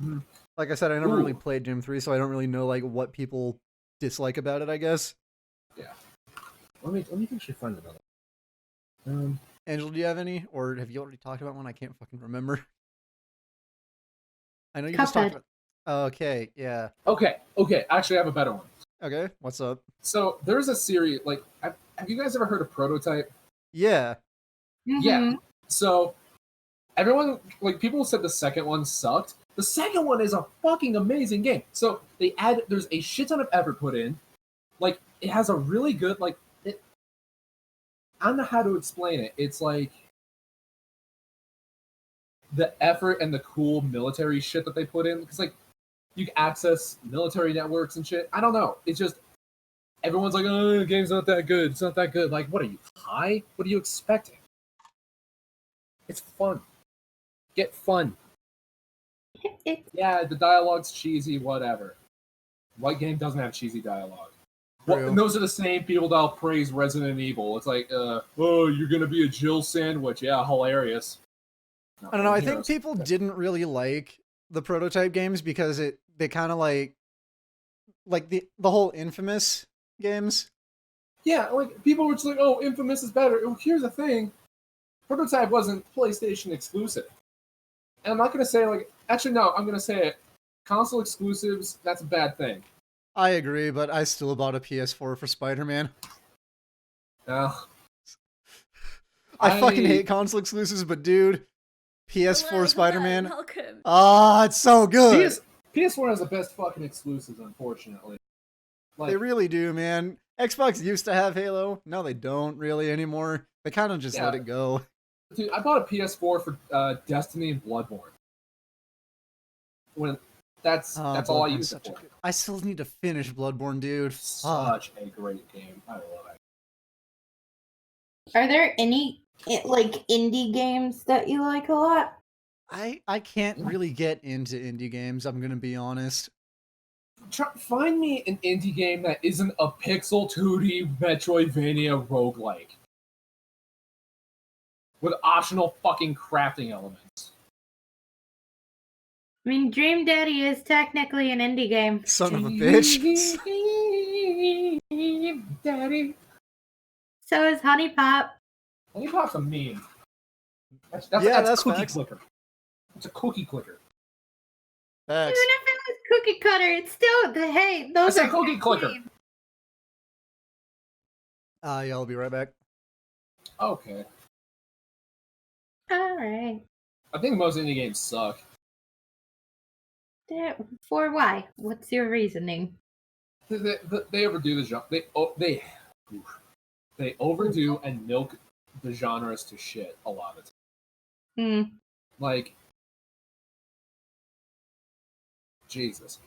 Mhm. Like I said, I never really Ooh. played Doom 3, so I don't really know like what people dislike about it, I guess. Let me actually find another. Angela, do you have any? Or have you already talked about one? I can't fucking remember. I know you just talked Cuphead. about... Okay, yeah. Okay. Actually, I have a better one. Okay, what's up? So there's a series like, have you guys ever heard of Prototype? Yeah. Yeah. Mhm. So everyone, like, people said the second one sucked. The second one is a fucking amazing game. So there's a shit ton of effort put in. Like, it has a really good, like, I don't know how to explain it. It's like the effort and the cool military shit that they put in. Because, like, you can access military networks and shit. I don't know. It's just, everyone's like, oh, the game's not that good. It's not that good. Like, what are you, high? What are you expecting? It's fun. Get fun. Yeah, the dialogue's cheesy, whatever. What game doesn't have cheesy dialogue? Well, True. and those are the same people that'll praise Resident Evil. It's like, oh, you're gonna be a Jill sandwich. Yeah, hilarious. I don't know. I think people didn't really like the prototype games because they kind of like the whole Infamous games. Yeah, like, people were just like, oh, Infamous is better. Well, here's the thing. Prototype wasn't PlayStation exclusive. And I'm not gonna say, like, actually, no, I'm gonna say it. Console exclusives, that's a bad thing. I agree, but I still bought a PS4 for Spider-Man. I fucking hate console exclusives, but dude, PS4 Hello, Spider-Man. welcome. Ah, it's so good. PS4 has the best fucking exclusives, unfortunately. Like, They really do, man. Xbox used to have Halo. No, they don't really anymore. They kind of just let Yeah. it go. dude, I bought a PS4 for Destiny and Bloodborne. That's all I Bloodborne's use it such a for. good- I still need to finish Bloodborne, dude. Such a great game. I love it. Are there any like indie games that you like a lot? I can't really get into indie games, I'm gonna be honest. Find me an indie game that isn't a pixel 2D Metroidvania roguelike. With optional fucking crafting elements. I mean, Dream Daddy is technically an indie game. Son of a bitch. Daddy. So is Honey Pop. Honey Pop's a meme. That's cookie facts. clicker. It's a cookie clicker. Facts. Even if it was Cookie Cutter, it's still hey, those I said are cookie good clicker. games. Yeah, I'll be right back. Okay. All right. I think most indie games suck. For why? What's your reasoning? They overdo the genre. They overdo and milk the genres to shit a lot of the time. Hmm. Like, Jesus.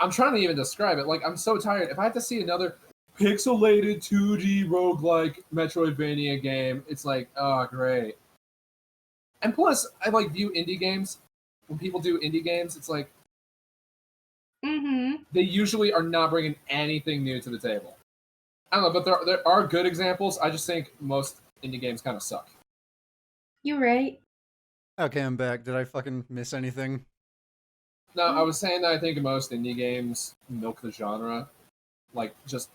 I'm trying to even describe it. Like, I'm so tired. If I have to see another pixelated 2D roguelike Metroidvania game, it's like, oh, great. And plus, I like view indie games. When people do indie games, it's like Mm-hmm. they usually are not bringing anything new to the table. I don't know, but there are good examples. I just think most indie games kind of suck. You're right. Okay, I'm back. Did I fucking miss anything? No, I was saying that I think most indie games milk the genre. Like, just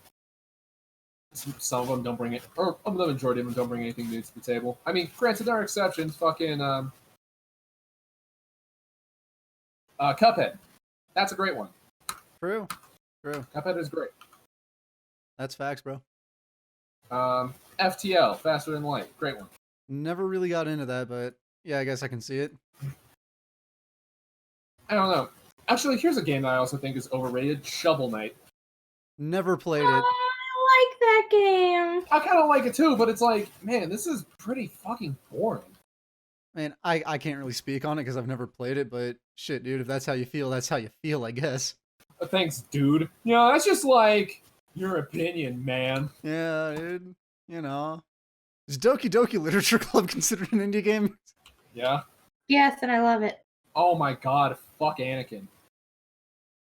some of them don't bring it, or the majority of them don't bring anything new to the table. I mean, granted, there are exceptions. Fucking Cuphead. That's a great one. True. Cuphead is great. That's facts, bro. FTL, Faster Than Light. Great one. Never really got into that, but yeah, I guess I can see it. I don't know. Actually, here's a game that I also think is overrated. Shovel Knight. Never played Oh, it. I like that game. I kind of like it too, but it's like, man, this is pretty fucking boring. Man, I can't really speak on it because I've never played it, but shit, dude, if that's how you feel, that's how you feel, I guess. Thanks, dude. Yeah, that's just like your opinion, man. Yeah, dude. You know. Is Doki Doki Literature Club considered an indie game? Yeah. Yes, and I love it. Oh my god, fuck Anakin.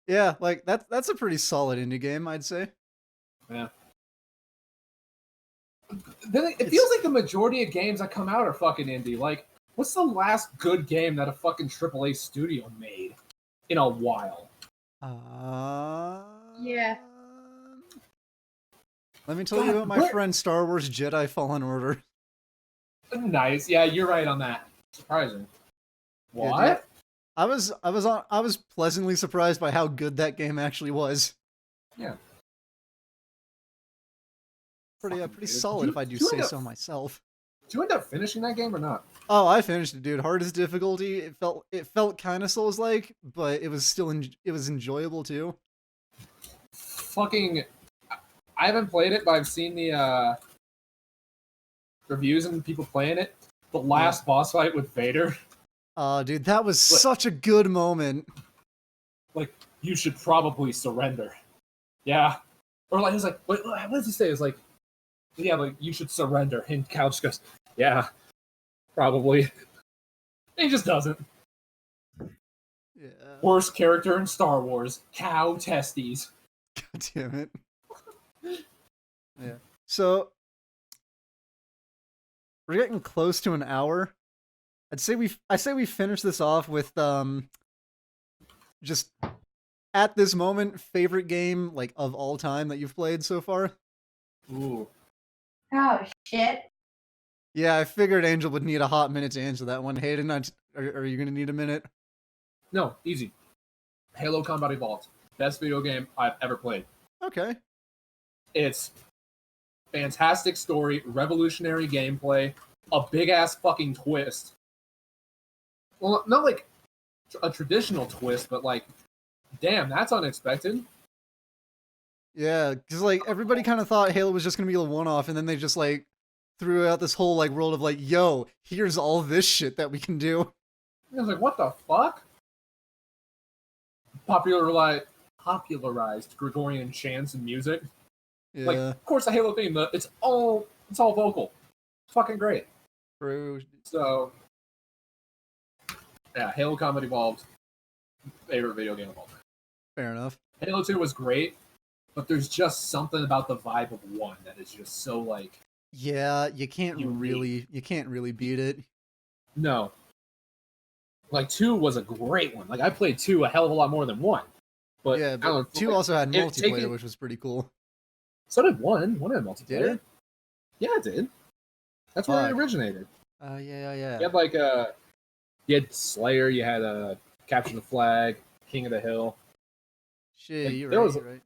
Yeah, like that's a pretty solid indie game, I'd say. Yeah. Then it feels like the majority of games that come out are fucking indie. Like, what's the last good game that a fucking AAA studio made in a while? Yeah. Let me tell you about my friend Star Wars Jedi Fallen Order. Nice. Yeah, you're right on that. Surprising. Yeah, What? dude. I was pleasantly surprised by how good that game actually was. Yeah. Pretty Fucking pretty weird. solid if I do Do you say like so myself. you end up finishing that game or not? Oh, I finished it, dude. Hardest difficulty. It felt kind of Souls-like, but it was still it was enjoyable too. Fucking, I haven't played it, but I've seen the reviews and people playing it. The last boss fight with Vader. Dude, that was such a good moment. Like, you should probably surrender. Yeah. Or like, he was like, what does he say? It was like, yeah, like, you should surrender. And Cal just goes, yeah, probably. And he just doesn't. Yeah. Worst character in Star Wars. Cow testes. God damn it. Yeah. So we're getting close to an hour. I say we finish this off with just at this moment favorite game like of all time that you've played so far. Ooh. Oh shit. Yeah, I figured Angel would need a hot minute to answer that one. Hayden, are you gonna need a minute? No, easy. Halo Combat Evolved. Best video game I've ever played. Okay. It's fantastic story, revolutionary gameplay, a big ass fucking twist. Well, not like a traditional twist, but like, damn, that's unexpected. Yeah, because like everybody kind of thought Halo was just gonna be a one-off, and then they just like threw out this whole like world of like, yo, here's all this shit that we can do. I was like, what the fuck? Popularized Gregorian chants and music. Yeah, Like, of course, the Halo theme, it's all vocal. It's fucking great. bro. So, yeah, Halo Combat Evolved, favorite video game of all time. Fair enough. Halo 2 was great, but there's just something about the vibe of 1 that is just so like, Yeah, you can't Unique. really beat it. no. Like 2 was a great one. Like I played 2 a hell of a lot more than 1. But Yeah, I but don't know, 2 also had it- multiplayer, taking- which was pretty cool. So did 1. 1 had multiplayer. Did it? Yeah, it did. That's where it Fuck. originated. Yeah. You had like you had Slayer, you had Capture the Flag, King of the Hill, Shit, Like, you're there right, was- you're right.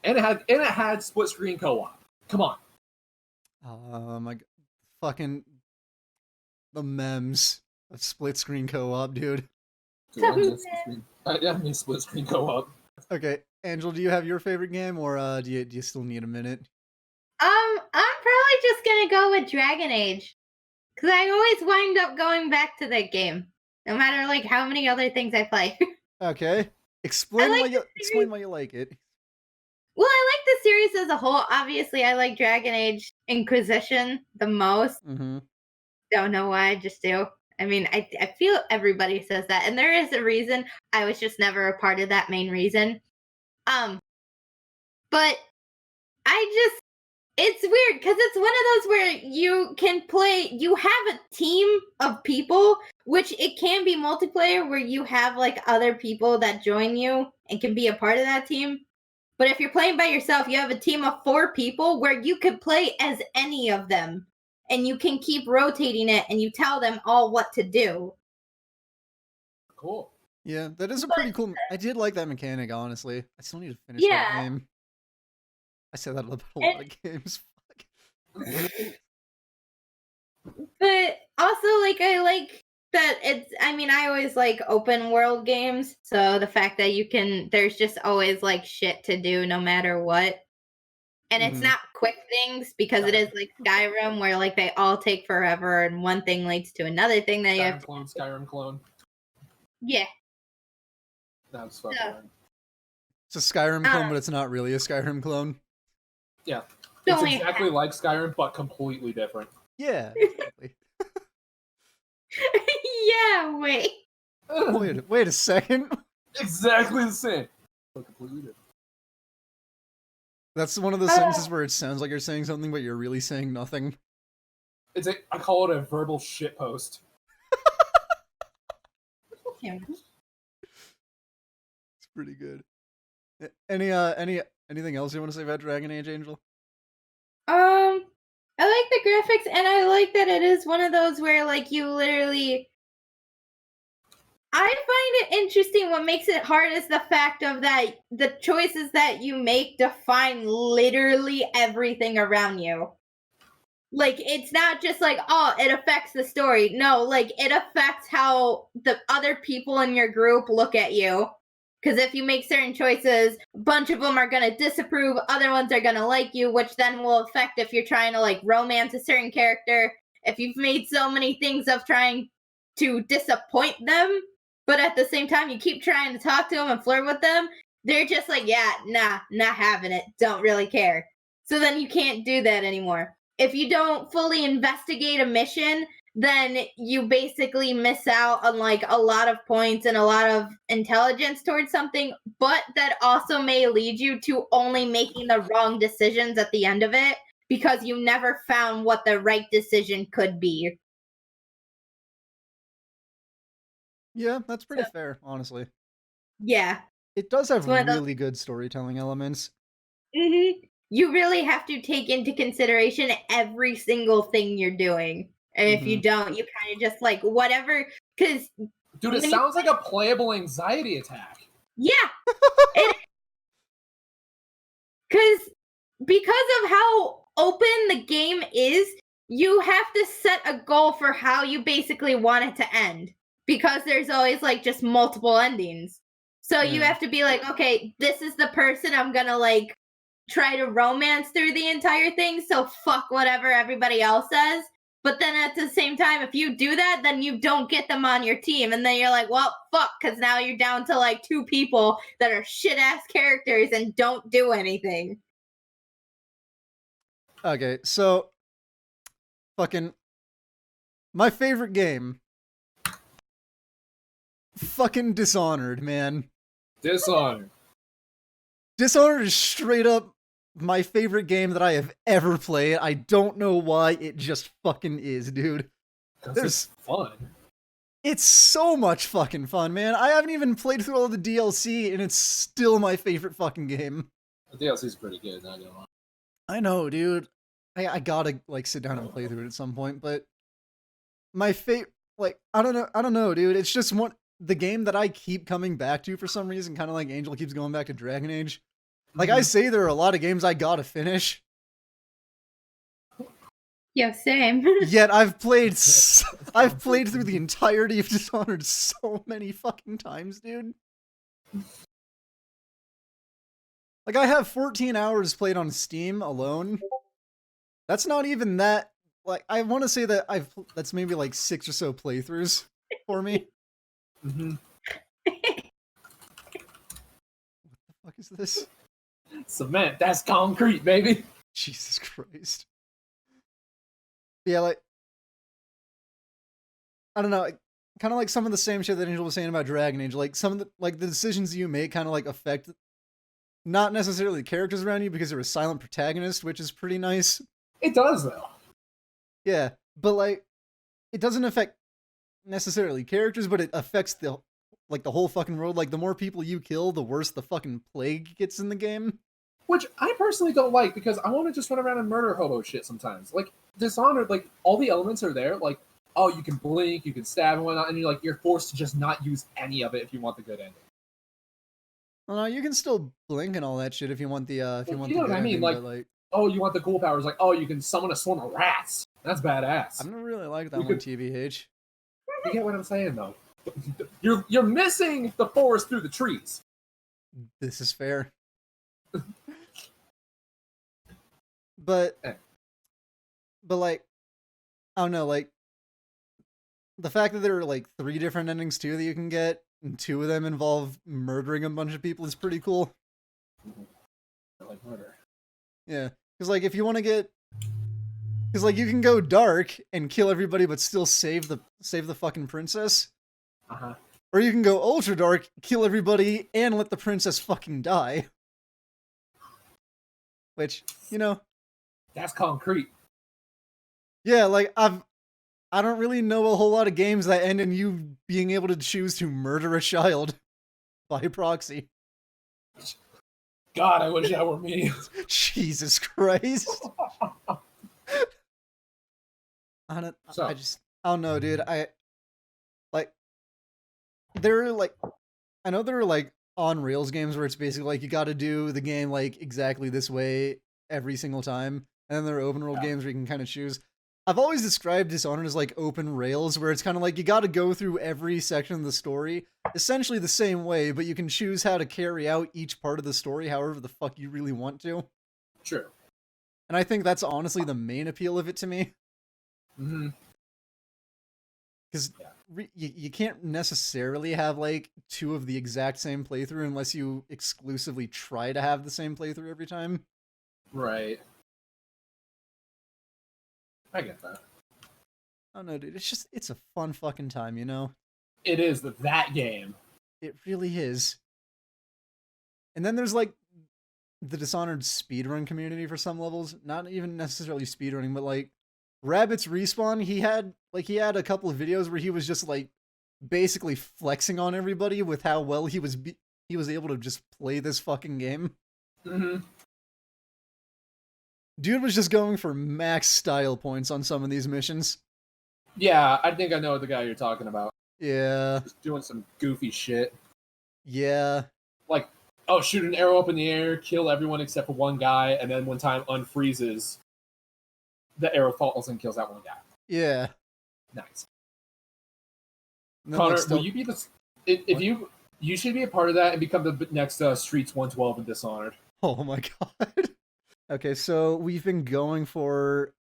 and it had split screen co-op. Come on. My fucking the memes of split screen co-op, dude. Yeah, I mean split screen co-op. Okay, Angel, do you have your favorite game, or do you still need a minute? I'm probably just gonna go with Dragon Age, cause I always wind up going back to that game, no matter like how many other things I play. Okay, explain like why you like it. Well, I like the series as a whole. Obviously, I like Dragon Age Inquisition the most. Mm-hmm. Don't know why, I just do. I mean, I feel everybody says that, and there is a reason. I was just never a part of that main reason. But it's weird because it's one of those where you can play. You have a team of people, which it can be multiplayer, where you have like other people that join you and can be a part of that team. But if you're playing by yourself, you have a team of 4 people where you could play as any of them. And you can keep rotating it and you tell them all what to do. Cool. Yeah, that is a pretty cool. I did like that mechanic, honestly. I still need to finish Yeah. that game. I said that about a lot of games. Fuck. But also, like, I like that it's, I mean, I always like open world games. So the fact that there's just always like shit to do no matter what. And it's Mhm. not quick things because it is like Skyrim where like they all take forever and one thing leads to another thing that you have Skyrim clone. Yeah. That's fucking Yeah. right. It's a Skyrim clone, but it's not really a Skyrim clone. Yeah. Don't It's like exactly like Skyrim, but completely different. Yeah. Exactly. Yeah, wait. Wait a second. Exactly the same. But completely different. That's one of those sentences where it sounds like you're saying something, but you're really saying nothing. I call it a verbal shitpost. It's pretty good. Anything else you want to say about Dragon Age, Angel? I like the graphics and I like that it is one of those where like you literally I find it interesting. What makes it hard is the fact of that the choices that you make define literally everything around you. Like, it's not just like, oh, it affects the story. No, like, it affects how the other people in your group look at you. Because if you make certain choices, a bunch of them are going to disapprove, other ones are going to like you, which then will affect if you're trying to, like, romance a certain character. If you've made so many things of trying to disappoint them, but at the same time, you keep trying to talk to them and flirt with them, they're just like, yeah, nah, not having it, don't really care. So then you can't do that anymore. If you don't fully investigate a mission, then you basically miss out on like a lot of points and a lot of intelligence towards something, but that also may lead you to only making the wrong decisions at the end of it because you never found what the right decision could be. Yeah, that's pretty fair, honestly. Yeah. It does have It's one of those. really good storytelling elements. You really have to take into consideration every single thing you're doing. And if you don't, you kind of just like whatever. Because Dude, it sounds like a playable anxiety attack. yeah, because of how open the game is, you have to set a goal for how you basically want it to end. Because there's always like just multiple endings. So you Yeah. have to be like, okay, this is the person I'm gonna like try to romance through the entire thing, so fuck whatever everybody else says. But then at the same time, if you do that, then you don't get them on your team. And then you're like, well, fuck, because now you're down to like 2 people that are shit ass characters and don't do anything. Okay, so fucking my favorite game. Fucking Dishonored, man. Dishonored. Dishonored is straight up my favorite game that I have ever played. I don't know why, it just fucking is, dude. It's fun. It's so much fucking fun, man. I haven't even played through all the DLC, and it's still my favorite fucking game. The DLC's pretty good, not gonna lie. I know, dude. I gotta like sit down and play through it at some point, but my favorite, like, I don't know, dude. It's just the game that I keep coming back to for some reason, kind of like Angel keeps going back to Dragon Age. Like I say, there are a lot of games I gotta finish. Yeah, same. Yet I've played through the entirety of Dishonored so many fucking times, dude. Like I have 14 hours played on Steam alone. That's not even that. Like I want to say that that's maybe like 6 or so playthroughs for me. Mm-hmm. What the fuck is this? Cement, that's concrete, baby. Jesus Christ. Yeah, like I don't know, kind of like some of the same shit that Angel was saying about Dragon Age. Like some of the decisions you make kind of like affect not necessarily the characters around you because they're a silent protagonist, which is pretty nice. It does though. Yeah, but like it doesn't affect necessarily characters, but it affects the whole fucking world. Like the more people you kill, the worse the fucking plague gets in the game. Which I personally don't like because I want to just run around and murder hobo shit sometimes. Like Dishonored, like all the elements are there. Like, oh, you can blink, you can stab and whatnot, and you're forced to just not use any of it if you want the good ending. Well, no, you can still blink and all that shit if you want the if you want you the know what I mean? ending, Like, oh, you want the cool powers? Like, oh, you can summon a swarm of rats. That's badass. I don't really like that one, TBH. You get what I'm saying, though. You're missing the forest through the trees. This is fair. But like, I don't know, like, the fact that there are like 3 different endings too that you can get, and 2 of them involve murdering a bunch of people is pretty cool. I like murder. Yeah, because like if you want to get, because like you can go dark and kill everybody but still save the fucking princess. Uh-huh. Or you can go ultra dark, kill everybody, and let the princess fucking die. Which, you know, that's concrete. Yeah, like I don't really know a whole lot of games that end in you being able to choose to murder a child by proxy. God, I wish that were me. Jesus Christ. I don't know, dude. I know there are like on rails games where it's basically like you got to do the game like exactly this way every single time. And then there are open world Yeah. games where you can kind of choose. I've always described Dishonored as like open rails, where it's kind of like you got to go through every section of the story essentially the same way, but you can choose how to carry out each part of the story however the fuck you really want to. True. And I think that's honestly the main appeal of it to me. Mm-hmm. Because Yeah. you can't necessarily have like two of the exact same playthrough unless you exclusively try to have the same playthrough every time. Right. I get that. I don't know, dude. It's a fun fucking time, you know? It is that game. It really is. And then there's like the Dishonored speedrun community for some levels. Not even necessarily speedrunning, but like Rabbit's Respawn, he had a couple of videos where he was just like basically flexing on everybody with how well he was able to just play this fucking game. Mm-hmm. Dude was just going for max style points on some of these missions. Yeah, I think I know the guy you're talking about. Yeah. Just doing some goofy shit. Yeah. Like, oh, shoot an arrow up in the air, kill everyone except for one guy, and then when time unfreezes, the arrow falls and kills that one guy. Yeah. Nice. And then, Connor, like, will you be the... If you should be a part of that and become the next Streets 112 in Dishonored. Oh my god. Okay, so we've been going for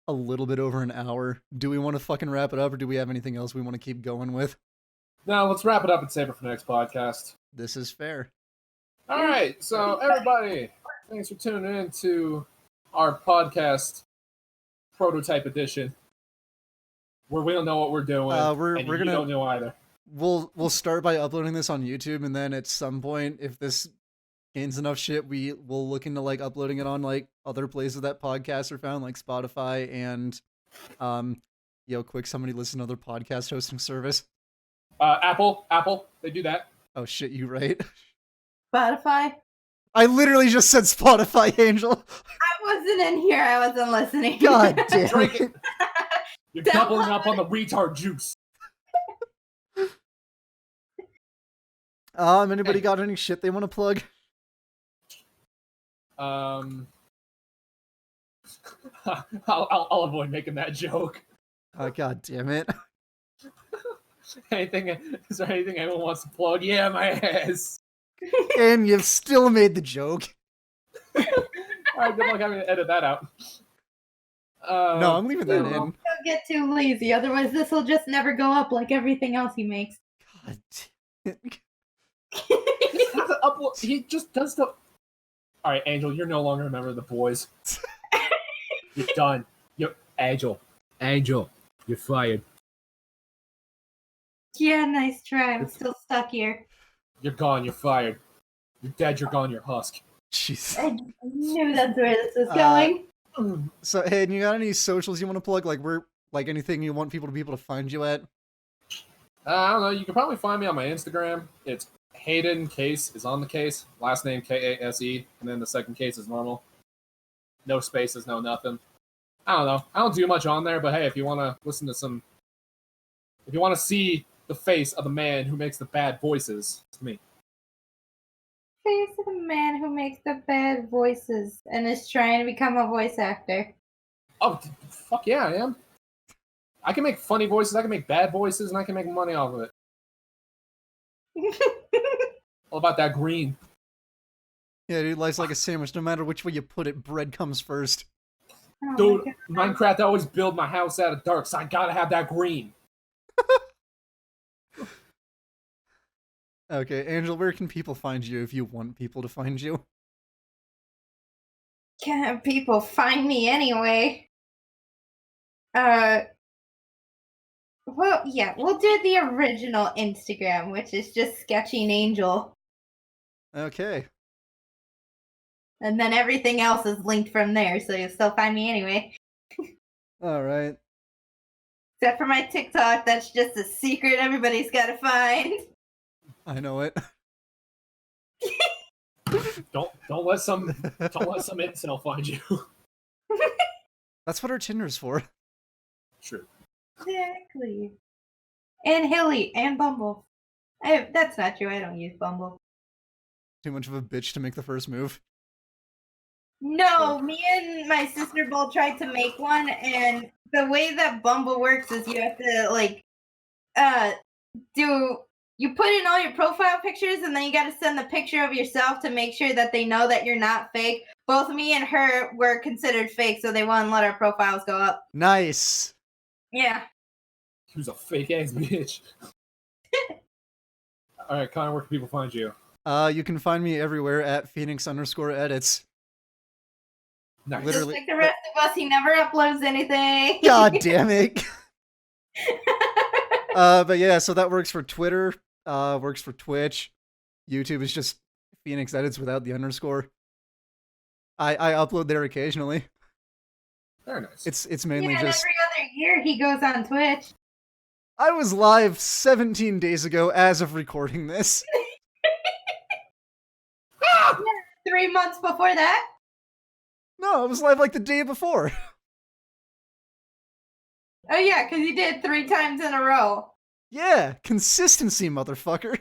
a little bit over an hour. Do we want to fucking wrap it up, or do we have anything else we want to keep going with? Now, let's wrap it up and save it for the next podcast. This is fair. All right, so everybody, thanks for tuning in to our podcast prototype edition, where we don't know what we're doing, We're and you gonna don't know either. we'll start by uploading this on YouTube, and then at some point, if this gains enough shit, we will look into like uploading it on like other places that podcasts are found, like Spotify and quick, somebody listen to other podcast hosting service. Apple, they do that. Oh shit, you right? Spotify. I literally just said Spotify, Angel. I wasn't in here. I wasn't listening. God damn Drink it. it. You're doubling up on the retard juice. Anybody got any shit they want to plug? I'll avoid making that joke. Oh, god damn it. Is there anything anyone wants to plug? Yeah, my ass. And you've still made the joke. Alright, good luck having to edit that out. No, I'm leaving that in. Don't get too lazy, otherwise this will just never go up like everything else he makes. God damn it. He just does stuff. Alright, Angel, you're no longer a member of the boys. You're done. Angel, you're fired. Yeah, nice try. I'm still stuck here. You're gone, you're fired. You're dead, you're gone, you're husk. Jeez. I knew that's where this was going. So, Hayden, you got any socials you want to plug? Like anything you want people to be able to find you at? I don't know, you can probably find me on my Instagram. It's Hayden Case is on the case. Last name Kase, and then the second case is normal. No spaces, no nothing. I don't know. I don't do much on there, but hey, if you want to listen to if you want to see the face of the man who makes the bad voices, it's me. Face of the man who makes the bad voices and is trying to become a voice actor. Oh, fuck yeah, I am. I can make funny voices, I can make bad voices, and I can make money off of it. All about that green. Yeah, dude, life's like a sandwich. No matter which way you put it, bread comes first. Oh Dude, my God. Minecraft, I always build my house out of dirt, so I gotta have that green. Okay, Angel, where can people find you if you want people to find you? Can't people find me anyway? Well, yeah, we'll do the original Instagram, which is just Sketching Angel. Okay. And then everything else is linked from there, so you'll still find me anyway. Alright. Except for my TikTok, that's just a secret everybody's gotta find. I know it. Don't let some incel find you. That's what our Tinder's for. True. Exactly. And Hilly, and Bumble. That's not true, I don't use Bumble. Too much of a bitch to make the first move. No, me and my sister both tried to make one, and the way that Bumble works is you have to like do you put in all your profile pictures and then you got to send the picture of yourself to make sure that they know that you're not fake. Both me and her were considered fake, so they wouldn't let our profiles go up. Nice. Yeah. He was a fake ass bitch. All right, Connor, where can people find you? You can find me everywhere at Phoenix_edits. Nice. Literally- Just like the rest of us, he never uploads anything. God damn it. But yeah, so that works for Twitter, works for Twitch. YouTube is just Phoenix Edits without the underscore. I upload there occasionally. Very nice. It's mainly Yeah, and just every other year he goes on Twitch. I was live 17 days ago as of recording this. 3 months before that. No, I was live like the day before. Oh yeah, because he did 3 times in a row. Yeah, consistency, motherfucker.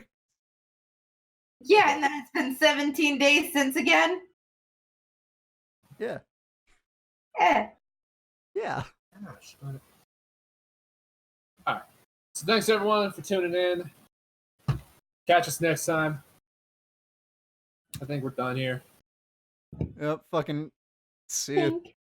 Yeah, and then it's been 17 days since again. Yeah. Yeah. Yeah. Gosh. All right. So thanks everyone for tuning in. Catch us next time. I think we're done here. Yep, fucking see ya. Pink.